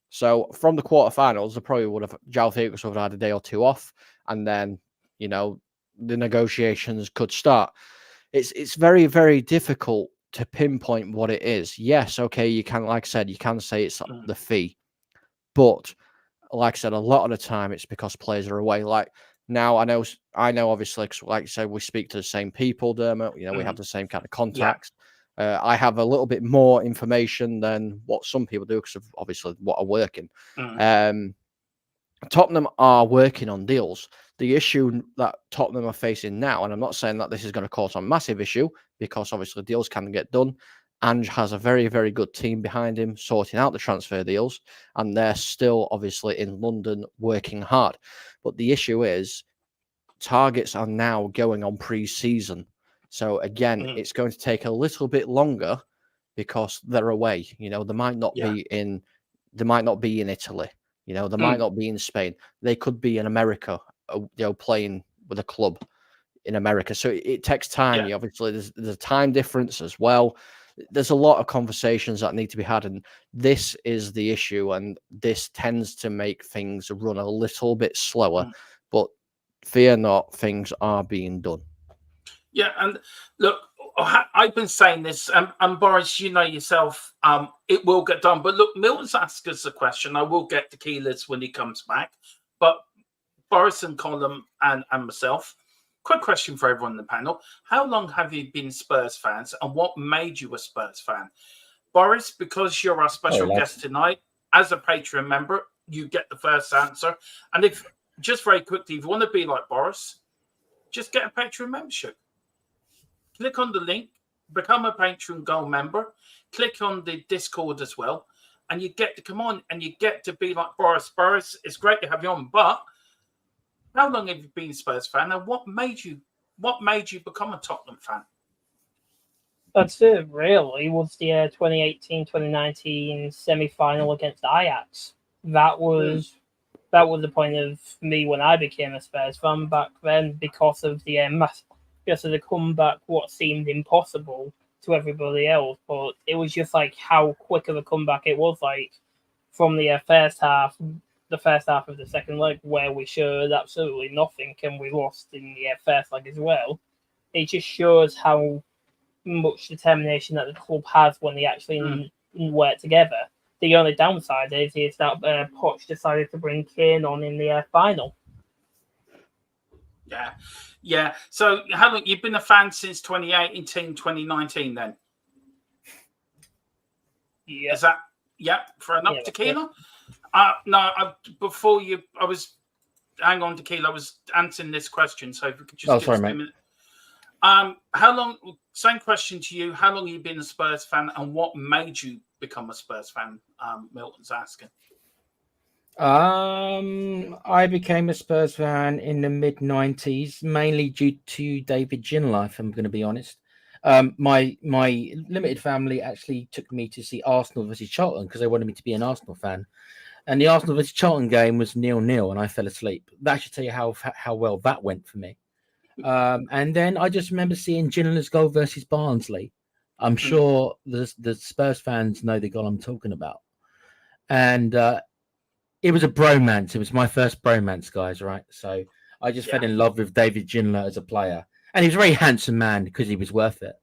So from the quarterfinals, they probably would have João Felix would have had a day or two off, and then the negotiations could start. It's very, very difficult to pinpoint what it is. Yes, okay, you can, like I said, you can say it's the fee, but like I said, a lot of the time it's because players are away. Like now, I know, obviously, like you said, we speak to the same people, Dermot. We have the same kind of contacts. I have a little bit more information than what some people do because of obviously what are working. Tottenham are working on deals. The issue that Tottenham are facing now, and I'm not saying that this is going to cause a massive issue because obviously deals can get done. Ange has a very, very good team behind him sorting out the transfer deals, and they're still obviously in London working hard. But the issue is targets are now going on pre-season. So again, it's going to take a little bit longer because they're away. They might not be in Italy. They might not be in Spain. They could be in America, playing with a club in America. So it takes time. Obviously, there's a time difference as well. There's a lot of conversations that need to be had, and this is the issue, and this tends to make things run a little bit slower. But fear not, things are being done. Yeah, and look, I've been saying this, and Boris, yourself, it will get done. But look, Milton's asked us a question. I will get to Keyless when he comes back. But Boris and Colin and myself, quick question for everyone in the panel. How long have you been Spurs fans, and what made you a Spurs fan? Boris, because you're our special guest tonight, as a Patreon member, you get the first answer. And if, just very quickly, if you want to be like Boris, just get a Patreon membership. Click on the link, become a Patreon Gold member, click on the Discord as well, and you get to come on and you get to be like Boris. Boris, it's great to have you on, but how long have you been a Spurs fan, and what made you become a Tottenham fan? That's it, really, was the 2018-2019 semi-final against Ajax. That was the point of me when I became a Spurs fan back then because of the just as a comeback, what seemed impossible to everybody else, but it was just like how quick of a comeback it was. Like from the first half of the second leg, where we showed absolutely nothing, and we lost in the first leg as well. It just shows how much determination that the club has when they actually work together. The only downside is that Poch decided to bring Kane on in the final. Yeah. So how long you've been a fan since 2018, 2019 then? Yeah. Is that for an up tequila? No, before you I was hang on, tequila, I was answering this question, so if we could just sorry, mate. How long, same question to you, how long have you been a Spurs fan, and what made you become a Spurs fan? Milton's asking. I became a Spurs fan in the mid-90s, mainly due to David Ginola, if I'm going to be honest. My limited family actually took me to see Arsenal versus Charlton because they wanted me to be an Arsenal fan. And the Arsenal versus Charlton game was 0-0, and I fell asleep. That should tell you how well that went for me. And then I just remember seeing Ginola's goal versus Barnsley. I'm sure the Spurs fans know the goal I'm talking about. And it was a bromance. It was my first bromance, guys, right? So I just fell in love with David Ginola as a player. And he was a very handsome man because he was worth it.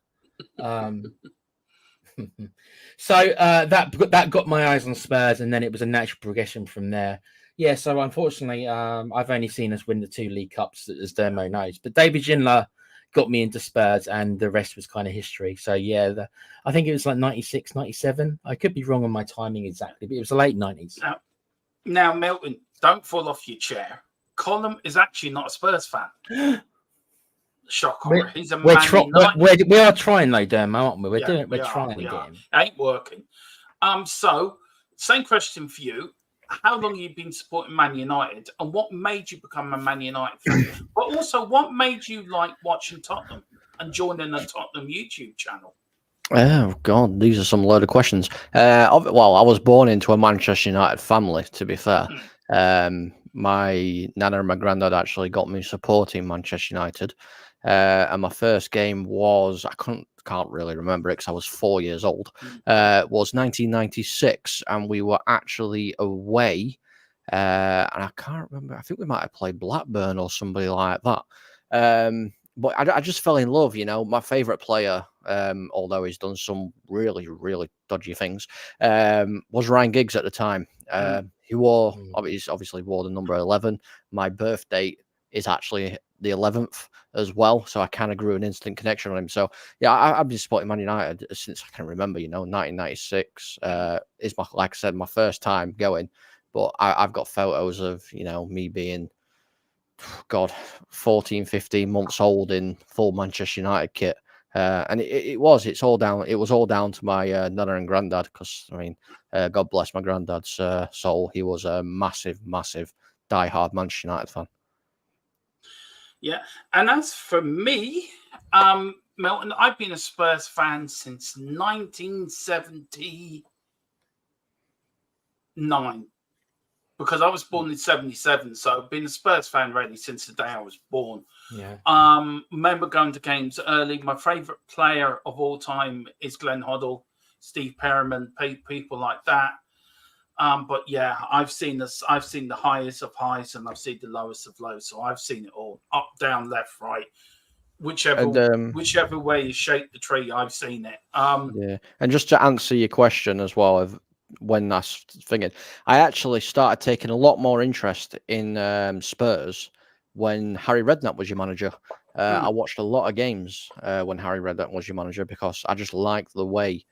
So that got my eyes on Spurs, and then it was a natural progression from there. Yeah, so unfortunately, I've only seen us win the 2 League Cups, as Dermo knows. But David Ginola got me into Spurs, and the rest was kind of history. So yeah, I think it was like 96, 97. I could be wrong on my timing exactly, but it was the late 90s. Now, Milton, don't fall off your chair. Colin is actually not a Spurs fan. Shock horror. He's a Man United. We are trying though, Dermo, aren't we? We're trying we again. Ain't working. So same question for you. How long have you been supporting Man United, and what made you become a Man United fan? But also, what made you like watching Tottenham and joining the Tottenham YouTube channel? Oh God, these are some load of questions. Well, I was born into a Manchester United family. To be fair, my nana and my granddad actually got me supporting Manchester United, and my first game was can't really remember it because I was 4 years old. Was 1996, and we were actually away, and I can't remember. I think we might have played Blackburn or somebody like that. But I just fell in love, you know. My favourite player, although he's done some really, really dodgy things, was Ryan Giggs at the time. He obviously wore the number 11. My birthday is actually the 11th as well, so I kind of grew an instant connection on him. So yeah, I've been supporting Man United since I can remember. You know, 1996 is like I said, my first time going. But I've got photos of, you know, me being, God, 14, 15 months old in full Manchester United kit. And it was all down to my nana and granddad, because I mean, God bless my granddad's soul. He was a massive diehard Manchester United fan. Yeah, and as for me, Milton, I've been a Spurs fan since 1979. Because I was born in 77, so I've been a Spurs fan really since the day I was born. Yeah. Remember going to games early. My favourite player of all time is Glenn Hoddle, Steve Perriman, people like that. But yeah, I've seen the highest of highs, and I've seen the lowest of lows. So I've seen it all, up, down, left, right, whichever way you shape the tree. I've seen it. Yeah, and just to answer your question as well of when that's thinking, I actually started taking a lot more interest in Spurs when Harry Redknapp was your manager. I watched a lot of games when Harry Redknapp was your manager, because I just liked the way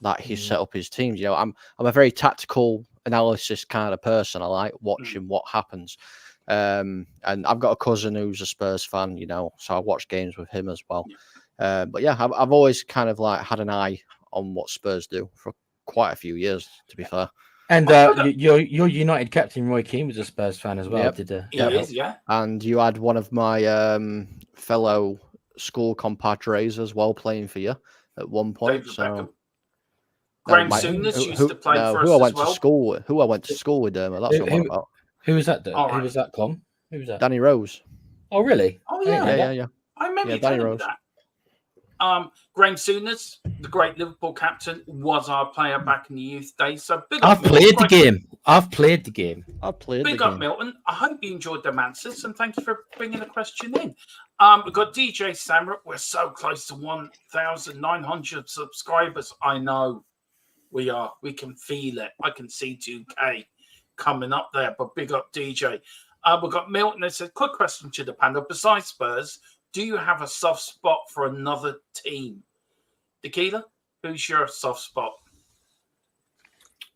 that he set up his teams. You know, I'm a very tactical analysis kind of person. I like watching what happens. And I've got a cousin who's a Spurs fan, you know, so I watch games with him as well. But yeah, I've always kind of like had an eye on what Spurs do for quite a few years, to be fair. And your United captain Roy Keane was a Spurs fan as well. Yeah. And you had one of my fellow school compadres as well playing for you at one point. Graham Souness used to play for us who I went as well. to school with. Who I went to school with, That's what I'm about. Who was that? Who was that, Clom? Who was that? Danny Rose. Oh, really? Oh, yeah. Yeah. I remember you telling me that. Graham Souness, the great Liverpool captain, was our player back in the youth days. So I've played the game. Big up, Milton. I hope you enjoyed them answers, and thank you for bringing the question in. We've got DJ Samra. We're so close to 1,900 subscribers. I know we are. We can feel it. I can see 2K coming up there, but big up, DJ. We've got Milton. It's a quick question to the panel. Besides Spurs, do you have a soft spot for another team? Tequila, who's your soft spot?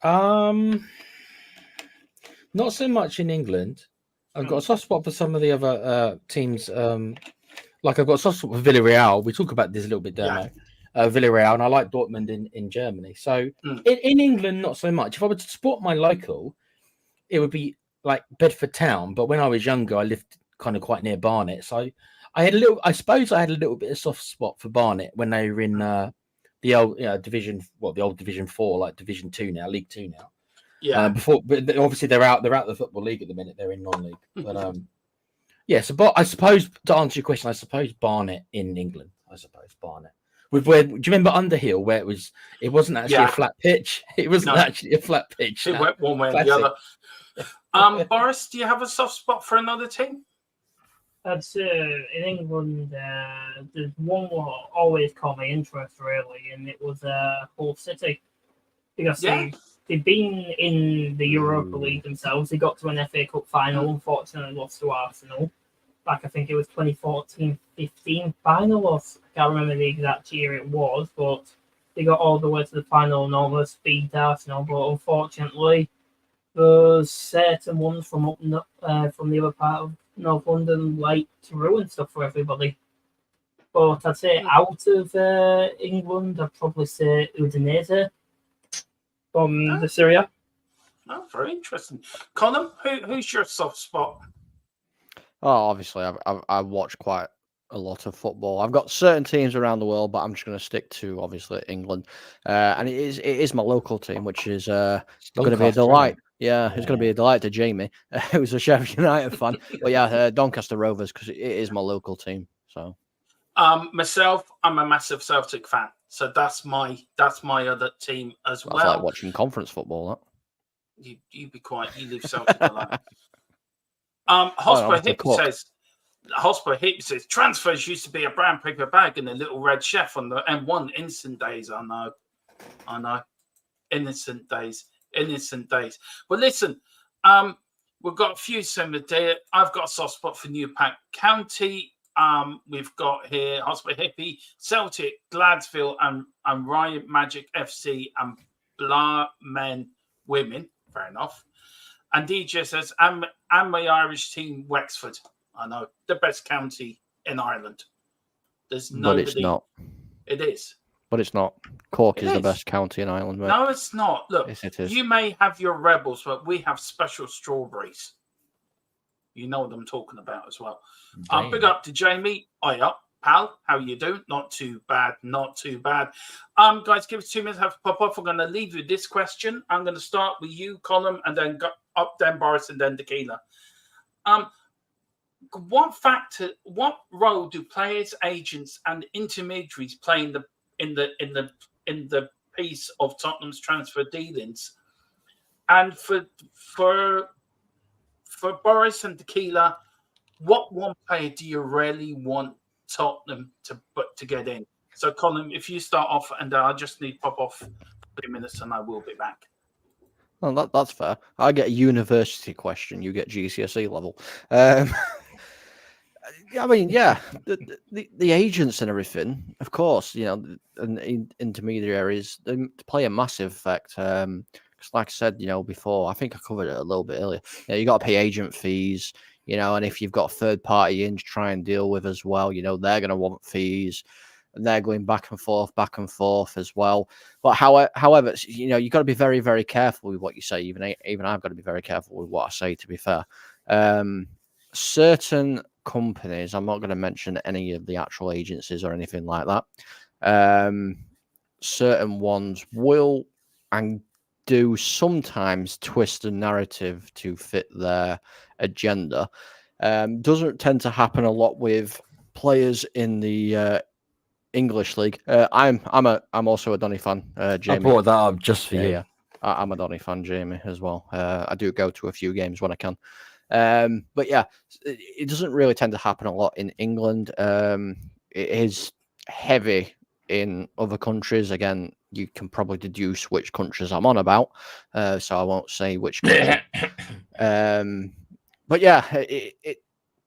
Not so much in England. I've got a soft spot for some of the other teams. Like I've got a soft spot for Villarreal. We talk about this a little bit, don't we? Villarreal, and I like Dortmund in Germany. So in England, not so much. If I were to support my local, it would be like Bedford Town. But when I was younger, I lived kind of quite near Barnet, so I suppose I had a little bit of soft spot for Barnet when they were in the old the old Division 4, like Division 2 now, League 2 now. Yeah. But obviously they're out the Football League at the minute. They're in non-league. But but I suppose, to answer your question, I suppose Barnet in England. I suppose Barnet. Do you remember Underhill, where it wasn't actually a flat pitch? It wasn't actually a flat pitch. It went one way or the other. Boris, do you have a soft spot for another team? I'd say in England, there's one what always caught my interest, really, and it was Hull City. Because they've been in the Europa League themselves. They got to an FA Cup final, unfortunately lost to Arsenal. Back, I think it was 2014-15, 2015 final, or I can't remember the exact year it was, but they got all the way to the final and almost beat Arsenal. But unfortunately, there's certain ones from from the other part of North London like to ruin stuff for everybody. But I'd say out of England, I'd probably say Udinese from the Serie A. Oh, very interesting. Colin, who's your soft spot? Oh, obviously, I watch quite a lot of football. I've got certain teams around the world, but I'm just going to stick to obviously England, and it is my local team, which is going to be a delight. Yeah, it's going to be a delight to Jamie, who's a Sheffield United fan. But yeah, Doncaster Rovers, because it is my local team. So, myself, I'm a massive Celtic fan, so that's my other team as well. That's like watching conference football. That. You be quiet. You leave Celtic alone. Hotspur Hippie says transfers used to be a brown paper bag and a little red chef on the M1. Innocent days. I know. Innocent days. But listen, we've got a few similar there. I've got a soft spot for Newport County. We've got here Hotspur Hippie, Celtic, Gladsville, and Riot Magic FC and Blah Men Women. Fair enough. And DJ says, and my Irish team, Wexford. I know, the best county in Ireland. There's nobody. But it's not. It is. But it's not. Cork is the best county in Ireland, mate. No, it's not. Look, yes, it is. You may have your rebels, but we have special strawberries. You know what I'm talking about as well. Big up to Jamie. Hiya, pal. How you doing? Not too bad. Guys, give us 2 minutes. Have to pop off. I'm going to leave you this question. I'm going to start with you, Colin, and then go up, then Boris, and then Tequila. What role do players, agents, and intermediaries play in the piece of Tottenham's transfer dealings? And for Boris and Tequila, what one player do you really want Tottenham to get in? So, Colin, if you start off, and I just need to pop off 3 minutes, and I will be back. Well, that's fair. I get a university question. You get GCSE level. I mean, yeah, the agents and everything, of course, and intermediaries, they play a massive effect. Because like I said, before, I think I covered it a little bit earlier. You got to pay agent fees, and if you've got a third party in to try and deal with as well, they're going to want fees. And they're going back and forth as well. But however, you've got to be very, very careful with what you say. Even I've got to be very careful with what I say, to be fair. Certain companies, I'm not going to mention any of the actual agencies or anything like that. Certain ones will and do sometimes twist a narrative to fit their agenda. Doesn't tend to happen a lot with players in the English league. I'm also a Donny fan. Jamie. I brought that up just for you. Yeah. I'm a Donny fan, Jamie, as well. I do go to a few games when I can. But yeah, it doesn't really tend to happen a lot in England. It is heavy in other countries. Again, you can probably deduce which countries I'm on about. So I won't say which country. But yeah,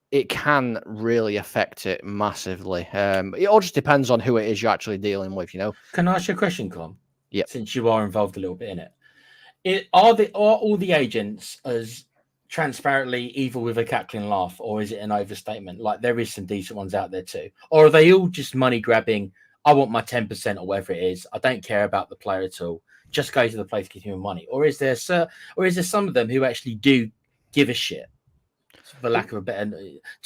it can really affect it massively. It all just depends on who it is you're actually dealing with, Can I ask you a question, Con? Yeah. Since you are involved a little bit in it. Are all the agents as transparently evil with a cackling laugh, or is it an overstatement? Like, there is some decent ones out there too. Or are they all just money grabbing? I want my 10% or whatever it is. I don't care about the player at all. Just go to the place, give him money. Or is there some of them who actually do give a shit, for lack of a better,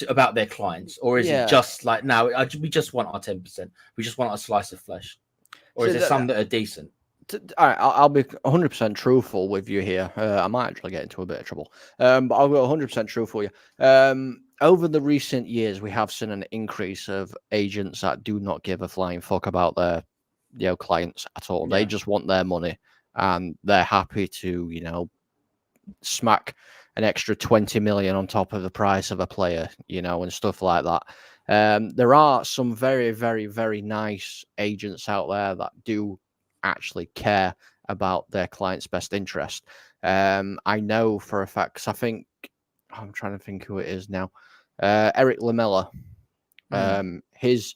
about their clients? Or is it just like, no, we just want our 10%. We just want a slice of flesh? Or is there some that are decent? All right, I'll be 100% truthful with you here. I might actually get into a bit of trouble, but I'll be 100% truthful with you. Over the recent years, we have seen an increase of agents that do not give a flying fuck about their clients at all. Yeah. They just want their money, and they're happy to smack an extra 20 million on top of the price of a player, and stuff like that. There are some very, very, very nice agents out there that do actually care about their client's best interest. I know for a fact, 'cause I think I'm trying to think who it is now. Eric Lamela. His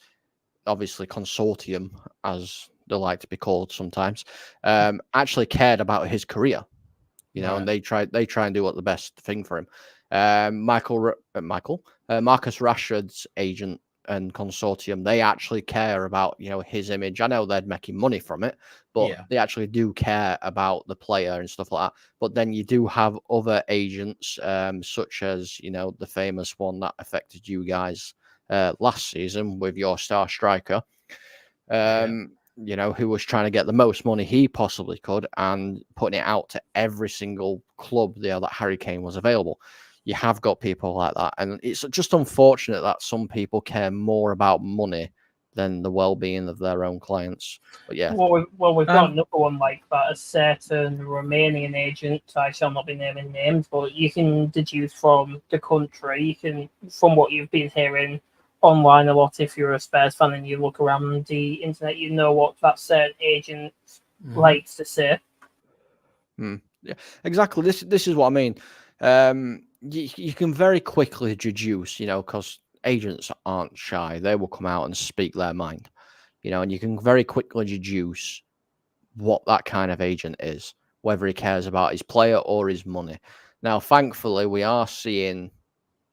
obviously consortium, as they like to be called sometimes, actually cared about his career, and they try and do what the best thing for him. Marcus Rashford's agent and consortium, they actually care about his image. I know they're making money from it, but they actually do care about the player and stuff like that. But then you do have other agents, such as the famous one that affected you guys last season with your star striker, who was trying to get the most money he possibly could and putting it out to every single club there that Harry Kane was available. You have got people like that, and it's just unfortunate that some people care more about money than the well-being of their own clients. But yeah, well, we've got another one like that, a certain Romanian agent. I shall not be naming names, but you can deduce from the country, from what you've been hearing online a lot. If you're a Spurs fan and you look around the internet, you know what that certain agent likes to say. Yeah, exactly. This is what I mean. You can very quickly deduce, because agents aren't shy. They will come out and speak their mind, and you can very quickly deduce what that kind of agent is, whether he cares about his player or his money. Now, thankfully, we are seeing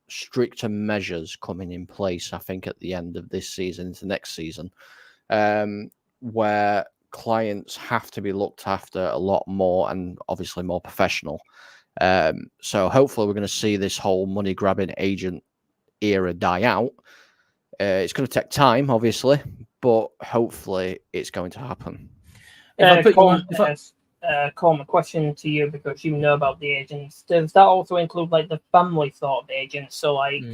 stricter measures coming in place, I think, at the end of this season into next season, where clients have to be looked after a lot more and obviously more professional. So hopefully we're going to see this whole money grabbing agent era die out. It's going to take time, obviously, but hopefully it's going to happen. Colm, a question to you, because you know about the agents. Does that also include like the family sort of agents? So like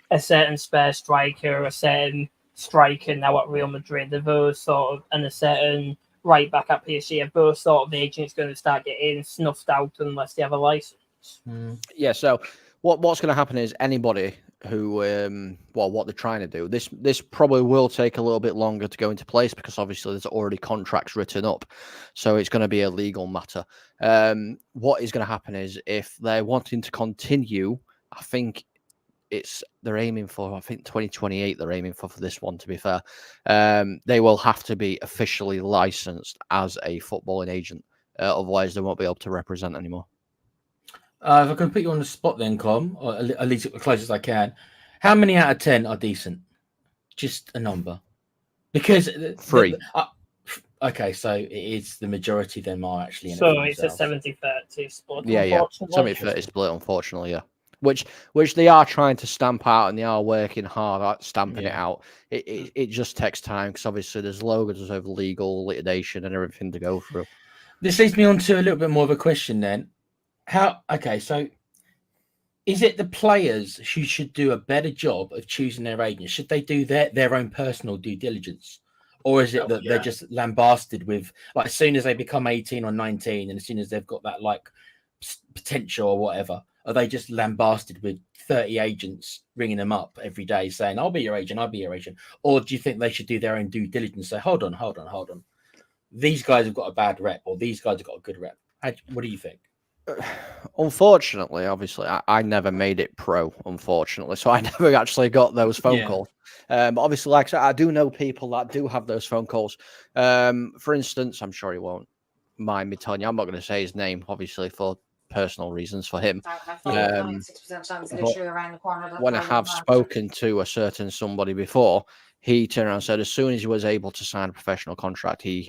a certain Spurs striker, a certain striker now at Real Madrid, are those sort of, and a certain right back at PSG, are those sort of agents going to start getting snuffed out unless they have a license? Yeah, so what's going to happen is anybody who, what they're trying to do, this probably will take a little bit longer to go into place because obviously there's already contracts written up. So it's going to be a legal matter. What is going to happen is if they're wanting to continue, I think they're aiming for, 2028 they're aiming for this one, to be fair. They will have to be officially licensed as a footballing agent. Otherwise they won't be able to represent anymore. If I can put you on the spot then, Com, or at least as close as I can, how many out of 10 are decent? Just a number. Because 3. Okay, so it is the majority of them are actually in it. So it's a 70-30 split. Yeah. 70-30 split, unfortunately, yeah. Which they are trying to stamp out, and they are working hard at stamping it out. It just takes time because obviously there's loads of legal litigation and everything to go through. This leads me on to a little bit more of a question then. So is it the players who should do a better job of choosing their agents? Should they do their own personal due diligence? Or is it that they're just lambasted with, like, as soon as they become 18 or 19 and as soon as they've got that, like, potential or whatever, are they just lambasted with 30 agents ringing them up every day saying, I'll be your agent, I'll be your agent? Or do you think they should do their own due diligence? Say, hold on. These guys have got a bad rep, or these guys have got a good rep. What do you think? Unfortunately, obviously, I never made it pro, unfortunately. So I never actually got those phone calls. But obviously, like I said, I do know people that do have those phone calls. For instance, I'm sure he won't mind me telling you, I'm not going to say his name, obviously, for personal reasons for him. When I have spoken to a certain somebody before, he turned around and said as soon as he was able to sign a professional contract, he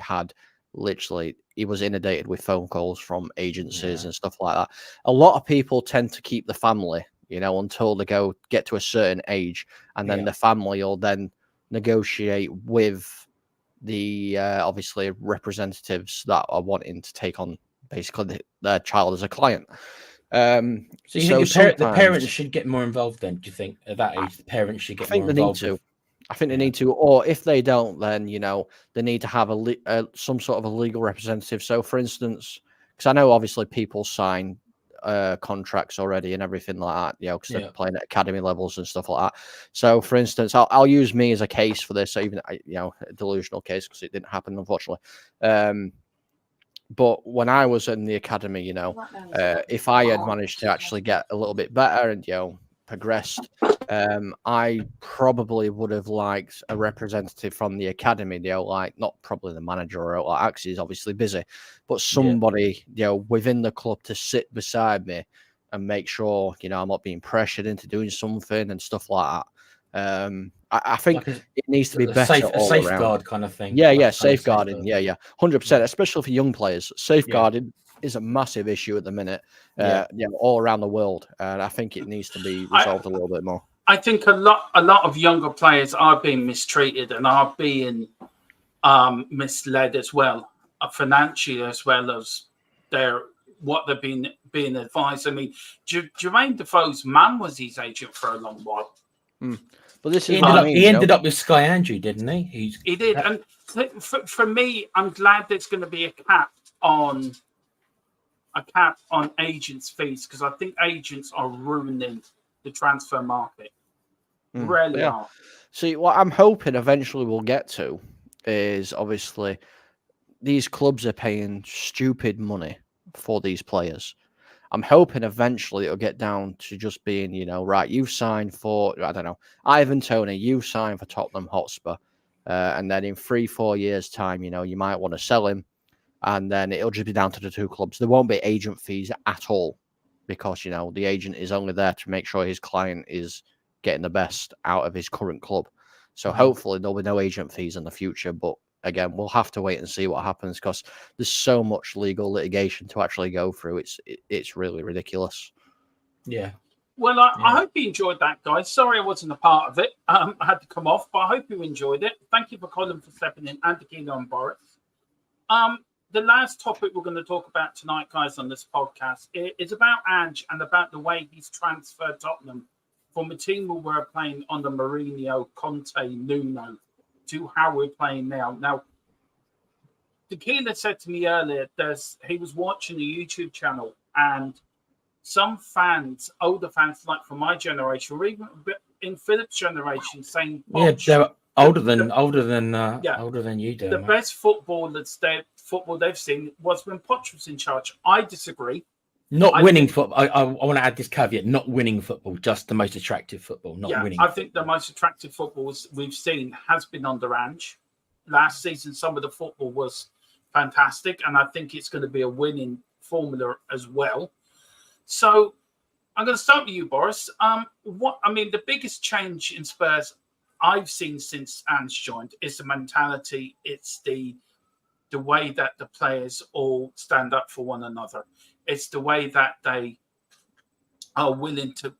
was inundated with phone calls from agencies and stuff like that. A lot of people tend to keep the family, until they get to a certain age, and then the family will then negotiate with the obviously representatives that are wanting to take on basically their child as a client. So you think the parents should get more involved then? Do you think at that age the parents should get more involved? I think they need to, or if they don't, then they need to have some sort of a legal representative. So, for instance, because I know obviously people sign contracts already and everything like that, because they're playing at academy levels and stuff like that. So, for instance, I'll use me as a case for this, even a delusional case because it didn't happen, unfortunately. But when I was in the academy, if I had managed to actually get a little bit better and progressed, I probably would have liked a representative from the academy, like not probably the manager or like Axie is obviously busy, but somebody, within the club to sit beside me and make sure, I'm not being pressured into doing something and stuff like that. I think Like it needs to be a better all safeguard around. kind of thing. Yeah, like yeah, a kind of safeguarding. safeguard. Yeah, 100%, especially for young players. Safeguarding is a massive issue at the minute, all around the world, and I think it needs to be resolved a little bit more. I think a lot of younger players are being mistreated and are being misled as well, financially as well as what they're being advised. I mean, Jermaine Defoe's man was his agent for a long while. But this is he ended up with Sky Andrew, didn't he? He did, and for me, I'm glad there's going to be a cap on agents' fees because I think agents are ruining the transfer market. Really are. See, what I'm hoping eventually we'll get to is obviously these clubs are paying stupid money for these players. I'm hoping eventually it'll get down to just being, right, you've signed for, I don't know, Ivan Toney, you signed for Tottenham Hotspur. And then in 3-4 years' time, you might want to sell him. And then it'll just be down to the two clubs. There won't be agent fees at all because, the agent is only there to make sure his client is getting the best out of his current club. So hopefully there'll be no agent fees in the future. But again, we'll have to wait and see what happens because there's so much legal litigation to actually go through. It's really ridiculous. Yeah. Well, I hope you enjoyed that, guys. Sorry I wasn't a part of it. I had to come off, but I hope you enjoyed it. Thank you for Colin for stepping in and Tequila and Boris. The last topic we're going to talk about tonight, guys, on this podcast is about Ange and about the way he's transferred Tottenham from a team we were playing on the Mourinho, Conte, Nuno to how we're playing now. Now, Tequila said to me earlier he was watching a YouTube channel and some fans, older fans like from my generation, or even in Philip's generation, saying, they're older than you do. The best football they've seen was when Poch was in charge. I disagree. Not winning football. I want to add this caveat: not winning football, just the most attractive football. Not winning. I think the most attractive football we've seen has been under Ange. Last season, some of the football was fantastic, and I think it's going to be a winning formula as well. So I'm going to start with you, Boris. The biggest change in Spurs I've seen since Ange joined is the mentality. It's the way that the players all stand up for one another. It's the way that they are willing to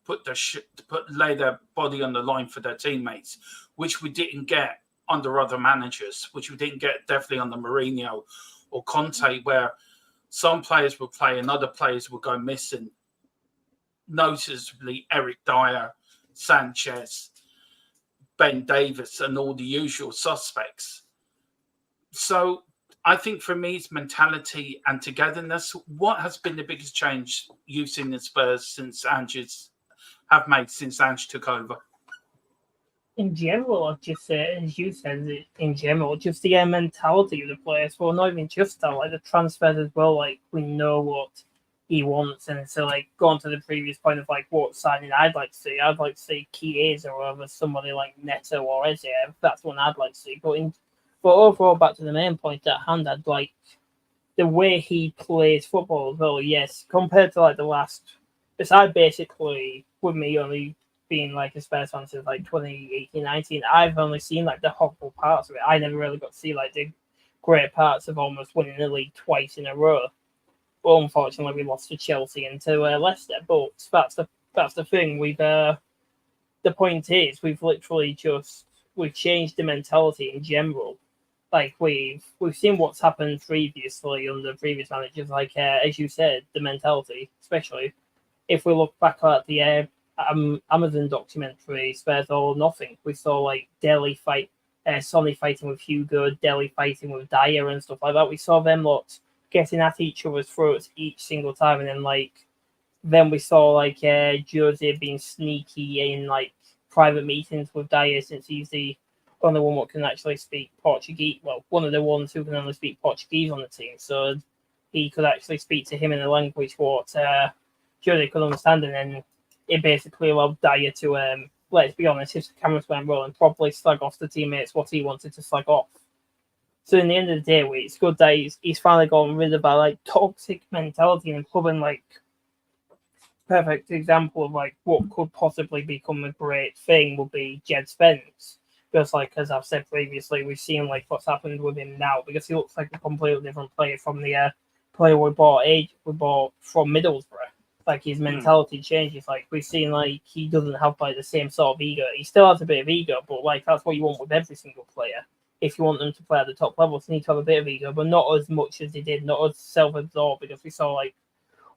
lay their body on the line for their teammates, which we didn't get under other managers, which we didn't get definitely under Mourinho or Conte, where some players would play and other players would go missing. Noticeably, Eric Dyer, Sanchez, Ben Davis, and all the usual suspects. So I think for me, it's mentality and togetherness. What has been the biggest change you've seen in Spurs since Ange took over? In general, I'd just say, as you said, in general, just the mentality of the players. Well, not even just that, like the transfers as well. Like we know what he wants, and so like going to the previous point of like what signing I'd like to see Chiesa or over somebody like Neto or Eze. That's one I'd like to see. But overall, back to the main point at hand, I'd like the way he plays football as well. Yes, compared to like the last, besides basically with me only being like a Spurs fan since like 2018-19, I've only seen like the horrible parts of it. I never really got to see like the great parts of almost winning the league twice in a row. Well, unfortunately, we lost to Chelsea and to Leicester. But that's the thing. The point is, we've changed the mentality in general. Like we've seen what's happened previously under previous managers. Like as you said, the mentality, especially if we look back at the Amazon documentary Spurs All or Nothing, we saw like Sonny fighting with Hugo, Dele fighting with Dyer and stuff like that. We saw them lot getting at each other's throats each single time, and then we saw like Jose being sneaky in like private meetings with Dyer, since he's the only one that can actually speak Portuguese. Well, one of the ones who can only speak Portuguese on the team, so he could actually speak to him in a language what Jose could understand, and then it basically allowed Dyer to let's be honest, if the cameras weren't rolling, probably slag off the teammates what he wanted to slag off. So in the end of the day, it's good that he's finally gotten rid of that like toxic mentality and clubbing like perfect example of like what could possibly become a great thing would be Jed Spence. Because like as I've said previously, we've seen like what's happened with him now because he looks like a completely different player from the player we bought from Middlesbrough. Like his mentality changes. Like we've seen like he doesn't have like the same sort of ego. He still has a bit of ego, but like that's what you want with every single player. If you want them to play at the top levels, they need to have a bit of ego, but not as much as they did, not as self-absorbed, because we saw like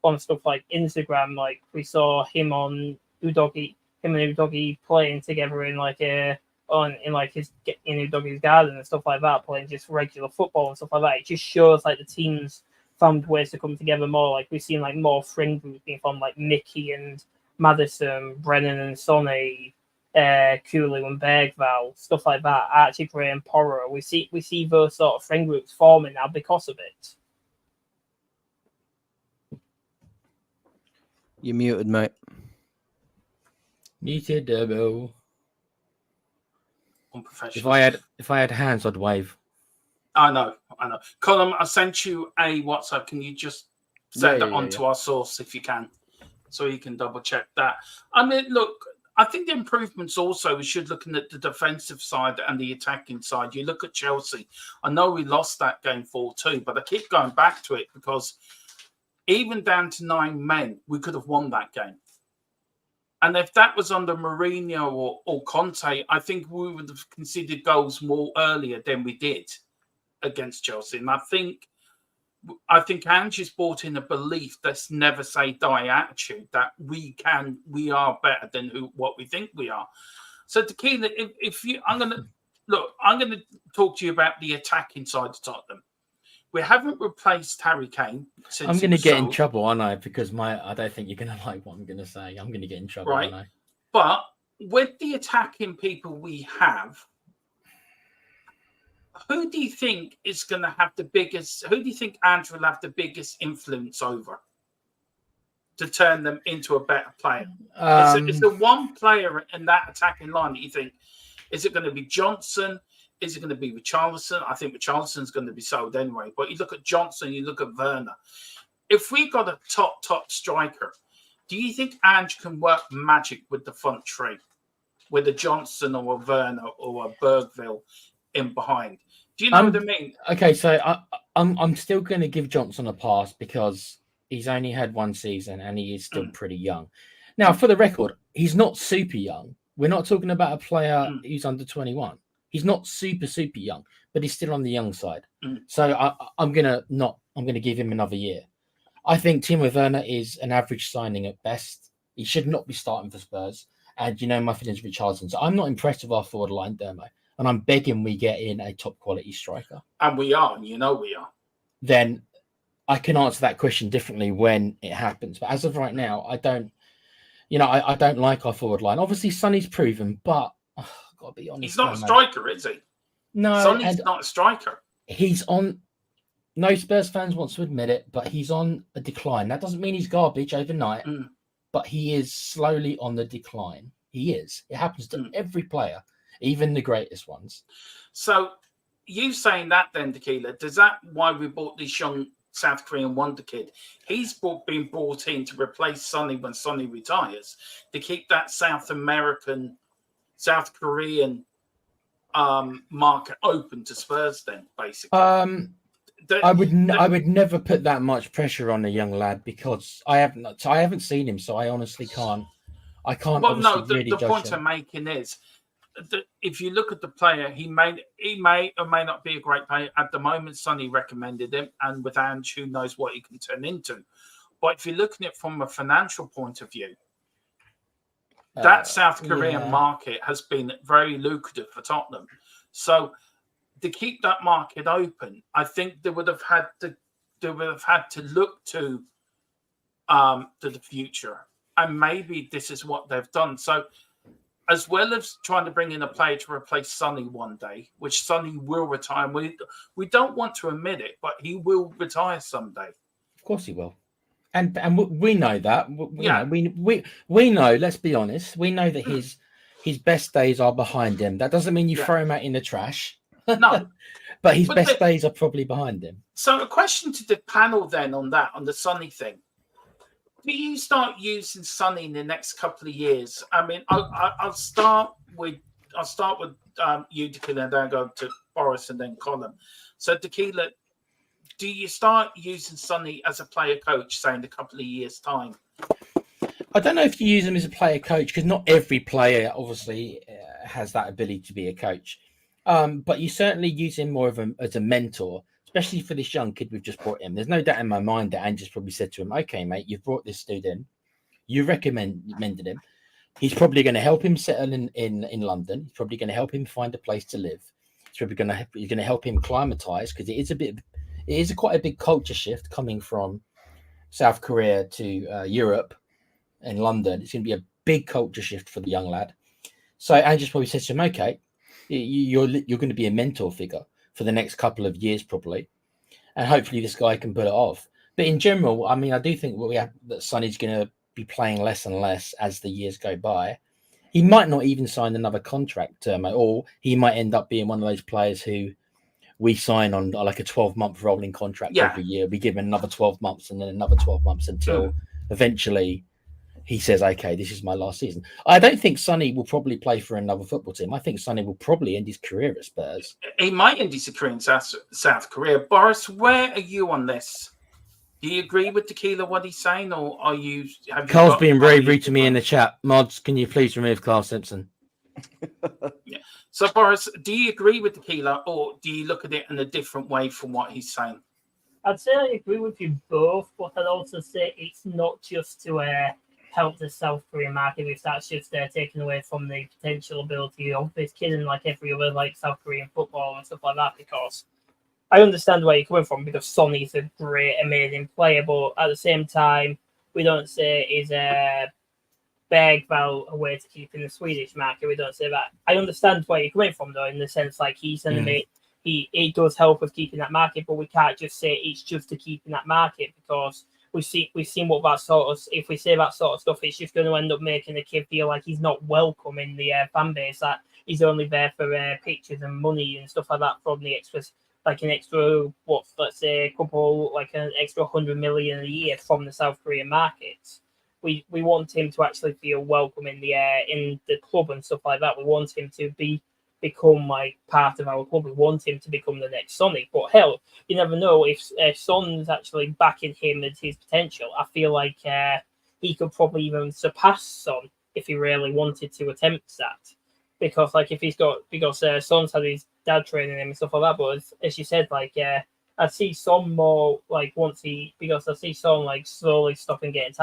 on stuff like Instagram, like we saw him and Udogi playing together in like in Udogi's garden and stuff like that, playing just regular football and stuff like that. It just shows like the teams found ways to come together more. Like we've seen like more friend groups being formed, like Mickey and Madison, Brennan and Sonny, Kulu and Bergval, stuff like that. Archie Gray and Porro. We see those sort of friend groups forming now because of it. You're muted, mate. Muted, Durbo. Unprofessional. If I had hands, I'd wave. I know. Colin, I sent you a WhatsApp. Can you just send it on to our source if you can, so you can double check that? I mean, look, I think the improvements also, we should looking at the defensive side and the attacking side. You look at Chelsea. I know we lost that game 4-2, but I keep going back to it because even down to 9 men, we could have won that game. And if that was under Mourinho or Conte, I think we would have conceded goals more earlier than we did against Chelsea. And I think Ange has brought in a belief that's never say die attitude, that we are better than what we think we are. So Tequila, I'm going to talk to you about the attacking side of Tottenham. We haven't replaced Harry Kane. I'm going to get in trouble, aren't I? Because I don't think you're going to like what I'm going to say. I'm going to get in trouble, right? aren't I? But with the attacking people we have, who do you think is going to have the biggest? Who do you think Ange will have the biggest influence over to turn them into a better player? Is there one player in that attacking line that you think? Is it going to be Johnson? Is it going to be Richarlison? I think Richarlison's going to be sold anyway. But you look at Johnson, you look at Werner. If we got a top striker, do you think Ange can work magic with the front three, with a Johnson or a Werner or a Bergville in behind? Do you know what I mean? Okay, so I'm still going to give Johnson a pass because he's only had 1 season and he is still pretty young. Now, for the record, he's not super young. We're not talking about a player who's under 21. He's not super young, but he's still on the young side. So I'm gonna give him another year. I think Timo Werner is an average signing at best. He should not be starting for Spurs. And my feelings with Richarlison. So I'm not impressed with our forward line, Dermo. And I'm begging we get in a top quality striker. And we are, we are. Then I can answer that question differently when it happens. But as of right now, I don't like our forward line. Obviously, Sonny's proven, but gotta be honest. He's not a striker, is he? No, Sonny's not a striker. He's on. No Spurs fans want to admit it, but he's on a decline. That doesn't mean he's garbage overnight, but he is slowly on the decline. He is. It happens to every player, even the greatest ones. So, you saying that then, Tequila, does that why we bought this young South Korean wonder kid? He's been brought in to replace Sonny when Sonny retires, to keep that South Korean market open to Spurs then, basically. I would never put that much pressure on a young lad because I haven't seen him, so I honestly can't. Well, no, the point I'm making is that if you look at the player, he may or may not be a great player. At the moment, Sonny recommended him, and with Ange, who knows what he can turn into. But if you're looking at it from a financial point of view, that South Korean market has been very lucrative for Tottenham. So to keep that market open, I think they would have had to look to the future, and maybe this is what they've done. So, as well as trying to bring in a player to replace Sonny one day, which Sonny will retire, we don't want to admit it, but he will retire someday. Of course, he will. And we know that. We know. Let's be honest. We know that his best days are behind him. That doesn't mean you Yeah. throw him out in the trash. No. But his But best days are probably behind him. So a question to the panel then on that, on the Sonny thing. Do you start using Sonny in the next couple of years? I mean, I'll start with you, Tequila, and then go to Boris and then Colin. So Tequila, do you start using Sonny as a player coach, say in a couple of years' time? I don't know if you use him as a player coach, because not every player obviously has that ability to be a coach. But you certainly use him more as a mentor, especially for this young kid we've just brought in. There's no doubt in my mind that Ange has probably said to him, okay, mate, you've brought this dude in. You recommended him. He's probably going to help him settle in London. He's probably going to help him find a place to live. He's probably going to help him climatize, because it is quite a big culture shift coming from South Korea to Europe and London. It's going to be a big culture shift for the young lad. So Ange probably says to him, okay, you're going to be a mentor figure for the next couple of years, probably. And hopefully this guy can pull it off. But in general, I mean, I do think that Sonny's going to be playing less and less as the years go by. He might not even sign another contract, or he might end up being one of those players who we sign on like a 12-month rolling contract every year. We give him another 12 months and then another 12 months until eventually he says, okay, this is my last season. I don't think Sonny will probably play for another football team. I think Sonny will probably end his career at Spurs. He might end his career in South Korea. Boris, where are you on this? Do you agree with Tequila, what he's saying, or are you... Carl's being very rude to me in the chat. Mods, can you please remove Carl Simpson? Yeah. So, Boris, do you agree with Tequila, or do you look at it in a different way from what he's saying? I'd say I agree with you both, but I'd also say it's not just to help the South Korean market, if that's just taken away from the potential ability of this kid and like every other like South Korean football and stuff like that, because I understand where you're coming from, because Sonny's a great, amazing player, but at the same time, we don't say he's a beg about a way to keep in the Swedish market. We don't say that. I understand where you're coming from, though, in the sense like he's an amazing. It does help with keeping that market, but we can't just say it's just to keep in that market, because we've seen what that sort of, if we say that sort of stuff, it's just going to end up making the kid feel like he's not welcome in the fan base, that he's only there for pictures and money and stuff like that from the extras, like an extra, let's say a couple, like an extra 100 million a year from the South Korean market. We want him to actually feel welcome in the club and stuff like that. We want him to become like part of our club. We want him to become the next Sonny. But hell, you never know if Son's actually backing him at his potential. I feel like he could probably even surpass Son if he really wanted to attempt that. Because like if Son's had his dad training him and stuff like that. But as you said, like I see Son more like because I see Son like slowly stopping getting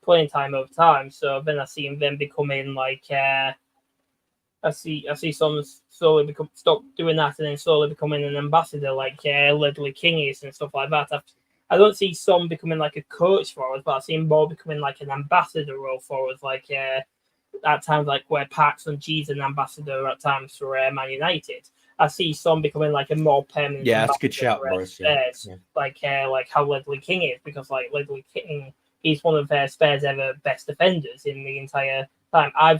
playing time over time. So then I see him then becoming like. I see Son slowly stop doing that and then slowly becoming an ambassador like Ledley King is and stuff like that. I don't see Son becoming like a coach for us, but I see him more becoming like an ambassador role for us, like at times like where Park Sun-ji's an ambassador at times for Man United. I see Son becoming like a more permanent. Yeah, that's a good shout, Boris. Like how Ledley King is, because like Ledley King, he's one of Spurs' ever best defenders in the entire time. I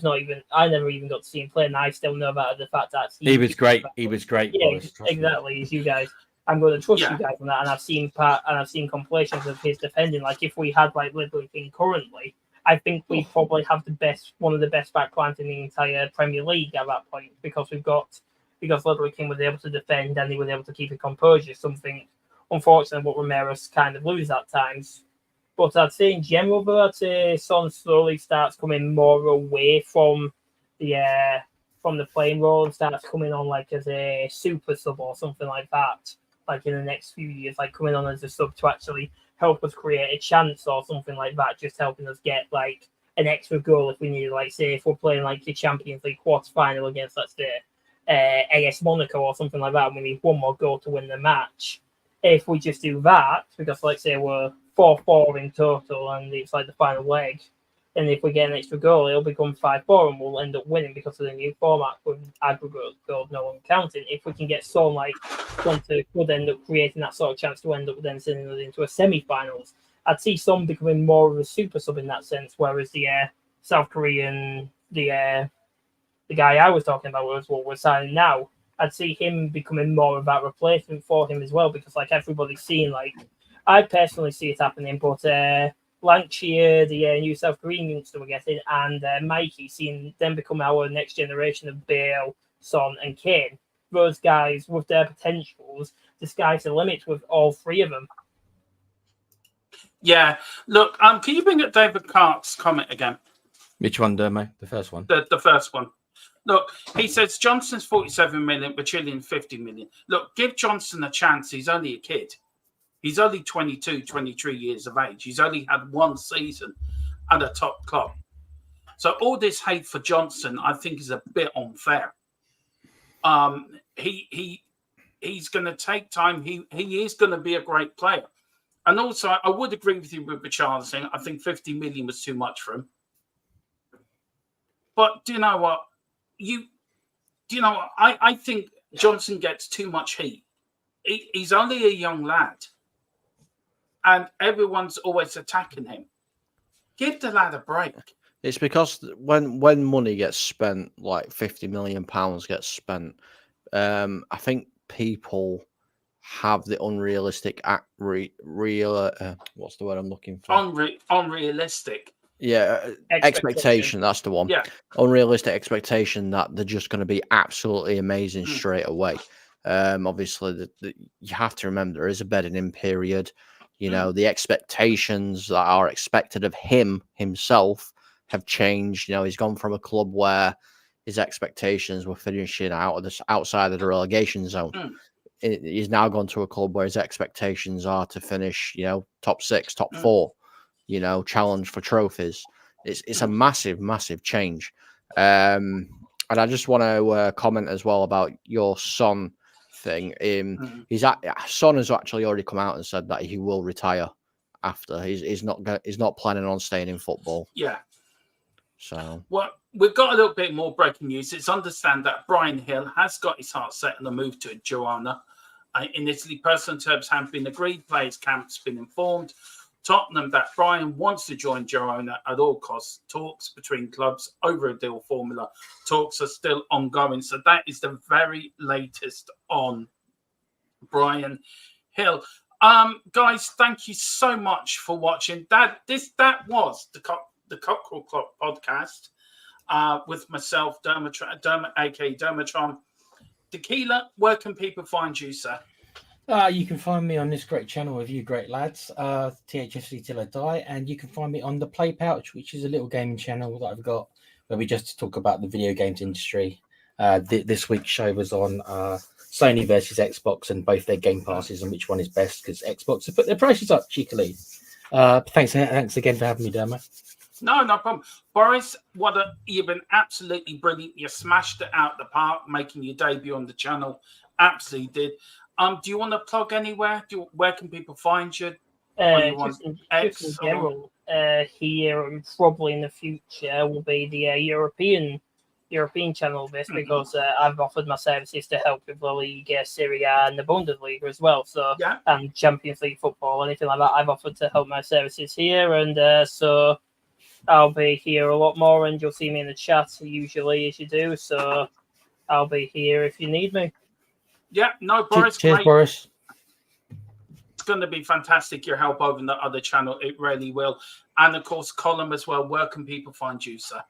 never even got to see him play, and I still know about the fact that he was great. He was great. Yeah, Boris, exactly. As you guys, I'm going to trust you guys on that. And I've seen compilations of his defending. Like if we had like Ledley King currently, I think we probably have one of the best backlines in the entire Premier League at that point, because Ledley King was able to defend and he was able to keep a composure. Something unfortunately what Ramirez kind of loses at times. But I'd say in general, though, I'd say Son slowly starts coming more away from the playing role and starts coming on like as a super sub or something like that. Like in the next few years, like coming on as a sub to actually help us create a chance or something like that, just helping us get like an extra goal if we need, like say if we're playing like the Champions League quarter-final against, let's say, AS Monaco or something like that, and we need one more goal to win the match. If we just do that, because like say we're 4-4 in total and it's like the final leg, and if we get an extra goal, it'll become 5-4 and we'll end up winning because of the new format with aggregate goals, no one counting. If we can get Son could end up creating that sort of chance to end up then sending us into a semi-finals, I'd see Son becoming more of a super sub in that sense, whereas the South Korean, the the guy I was talking about was what we're signing now. I'd see him becoming more of that replacement for him as well, because like everybody's seeing, like I personally see it happening, but Lancashire, the New South Korean youngster we're getting, and Mikey, seeing them become our next generation of Bale, Son, and Kane. Those guys with their potentials, the sky's the limit with all three of them. Yeah. Look, can you bring up David Clark's comment again? Which one, Dermo? The first one. The first one. Look, he says Johnson's 47 million, but Chilean 50 million. Look, give Johnson a chance. He's only a kid. He's only 22, 23 years of age. He's only had one season at a top club. So all this hate for Johnson, I think, is a bit unfair. He's going to take time. He is going to be a great player. And also, I would agree with you with Richarlison. I think 50 million was too much for him. But do you know what? I think Johnson gets too much heat. He's only a young lad. And everyone's always attacking him. Give the lad a break. It's because when money gets spent, like £50 million gets spent, I think people have the unrealistic what's the word I'm looking for? Unrealistic. Yeah, expectation. That's the one. Yeah. Unrealistic expectation that they're just going to be absolutely amazing straight away. Obviously, you have to remember there is a bedding in period. You know, the expectations that are expected of him himself have changed. You know, he's gone from a club where his expectations were finishing outside of the relegation zone. He's now gone to a club where his expectations are to finish, you know, top 6, top 4, you know, challenge for trophies. It's a massive, massive change. And I just want to comment as well about your son thing. Son has actually already come out and said that he will retire after. He's not planning on staying in football. Yeah. So well, we've got a little bit more breaking news. It's understand that Brian Hill has got his heart set on a move to Girona in Italy. Personal terms have been agreed. Players' camp's been informed. Tottenham that Brian wants to join Girona at all costs. Talks between clubs over a deal formula. Talks are still ongoing. So that is the very latest on Brian Hill. Guys, thank you so much for watching. That was the Cockerel Clock podcast with myself, Dermot, aka Dermatron. Tequila, where can people find you, sir? You can find me on this great channel with you great lads, THFC Till I Die, and you can find me on the Play Pouch, which is a little gaming channel that I've got where we just talk about the video games industry. This week's show was on Sony versus Xbox and both their game passes and which one is best, because Xbox have put their prices up cheekily. Thanks again for having me, Dermo. No problem. Boris, you've been absolutely brilliant. You smashed it out the park, making your debut on the channel. Absolutely did. Do you want to plug anywhere? Where can people find you? Just in general, here and probably in the future will be the European channel of this, because I've offered my services to help with the league, Serie A, and the Bundesliga as well. So and Champions League football, anything like that, I've offered to help my services here, and so I'll be here a lot more, and you'll see me in the chat usually as you do. So I'll be here if you need me. Yeah, no, Boris. Cheers, great. Boris. It's going to be fantastic, your help over in the other channel. It really will. And, of course, Colin as well. Where can people find you, sir?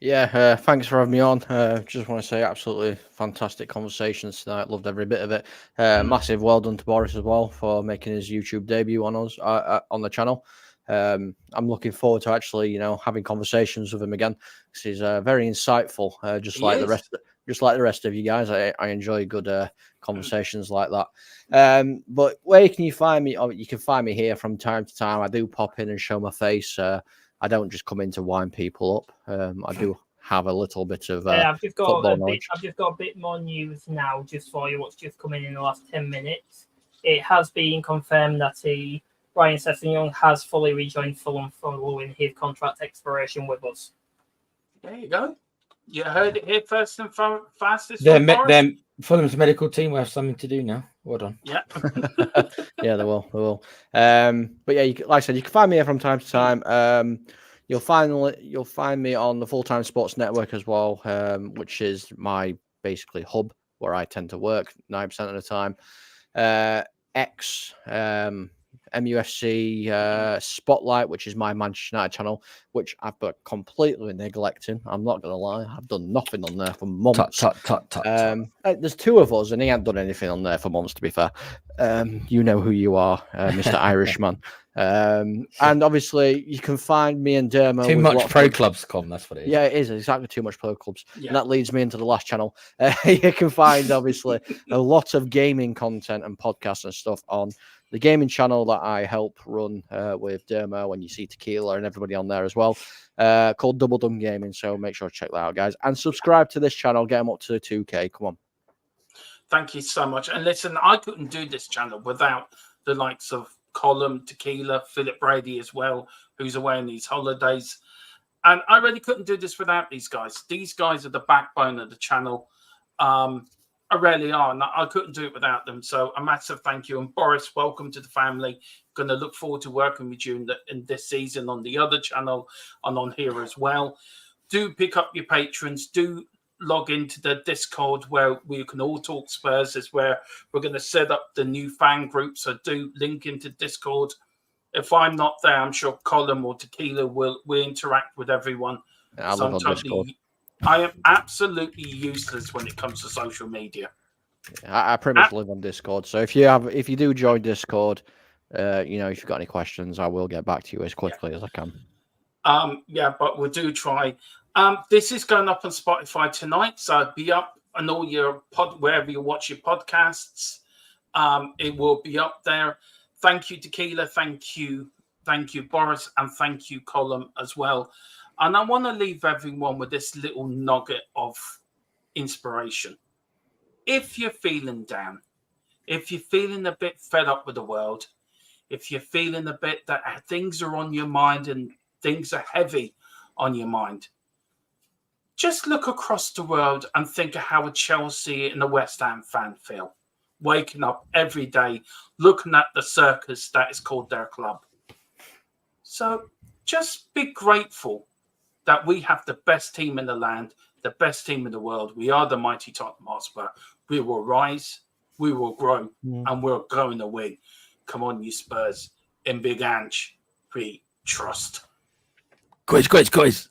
Yeah, thanks for having me on. Just want to say absolutely fantastic conversations tonight. Loved every bit of it. Massive well done to Boris as well for making his YouTube debut on us on the channel. I'm looking forward to actually, having conversations with him again, because he's very insightful, just like the rest of you guys. I enjoy good conversations like that. But where can you find me? You can find me here from time to time. I do pop in and show my face. I don't just come in to wind people up. I do have a little bit of I've just got football a bit more news now, just for you. What's just come in the last 10 minutes? It has been confirmed that Ryan Sessegnon has fully rejoined Fulham following his contract expiration with us. There you go. You heard it here first and fastest. Fulham's medical team will have something to do now. Well done. Yeah. Yeah, they will. But yeah, like I said, you can find me here from time to time. You'll find me on the Full Time Sports Network as well, which is my basically hub where I tend to work 9% of the time. X, MUFC, Spotlight, which is my Manchester United channel, which I've been completely neglecting. I'm not gonna lie, I've done nothing on there for months. There's two of us, and he hasn't done anything on there for months. To be fair, you know who you are, Mr. Irishman. And obviously, you can find me and Dermo. Too much pro clubs, com. That's what it is. Yeah, it is exactly too much pro clubs. Yeah. And that leads me into the last channel. You can find obviously a lot of gaming content and podcasts and stuff on the gaming channel that I help run with Dermo, and you see Tequila and everybody on there as well, called Double Dum Gaming. So make sure to check that out, guys, and subscribe to this channel. Get them up to 2K. Come on. Thank you so much. And listen, I couldn't do this channel without the likes of Colum, Tequila, Philip Brady as well, who's away on these holidays. And I really couldn't do this without these guys. These guys are the backbone of the channel. I really are. And I couldn't do it without them. So a massive thank you. And Boris, welcome to the family. Going to look forward to working with you in this season on the other channel and on here as well. Do pick up your patrons. Do log into the Discord where we can all talk Spurs. Is where we're going to set up the new fan group. So do link into Discord. If I'm not there, I'm sure Colin or Tequila will interact with everyone. I live on Discord. I am absolutely useless when it comes to social media. I pretty much live on Discord. So if you do join Discord, if you've got any questions, I will get back to you as quickly as I can. But we'll do try. This is going up on Spotify tonight, so be up on all your wherever you watch your podcasts. It will be up there. Thank you, Tequila. Thank you, Boris, and thank you, Colum, as well. And I want to leave everyone with this little nugget of inspiration. If you're feeling down, if you're feeling a bit fed up with the world, if you're feeling a bit that things are on your mind and things are heavy on your mind, just look across the world and think of how a Chelsea and a West Ham fan feel, waking up every day, looking at the circus that is called their club. So just be grateful that we have the best team in the land, the best team in the world. We are the mighty Tottenham Hotspur. We will rise, we will grow, and we're going to win. Come on, you Spurs. In Big Ange, we trust. Quiz.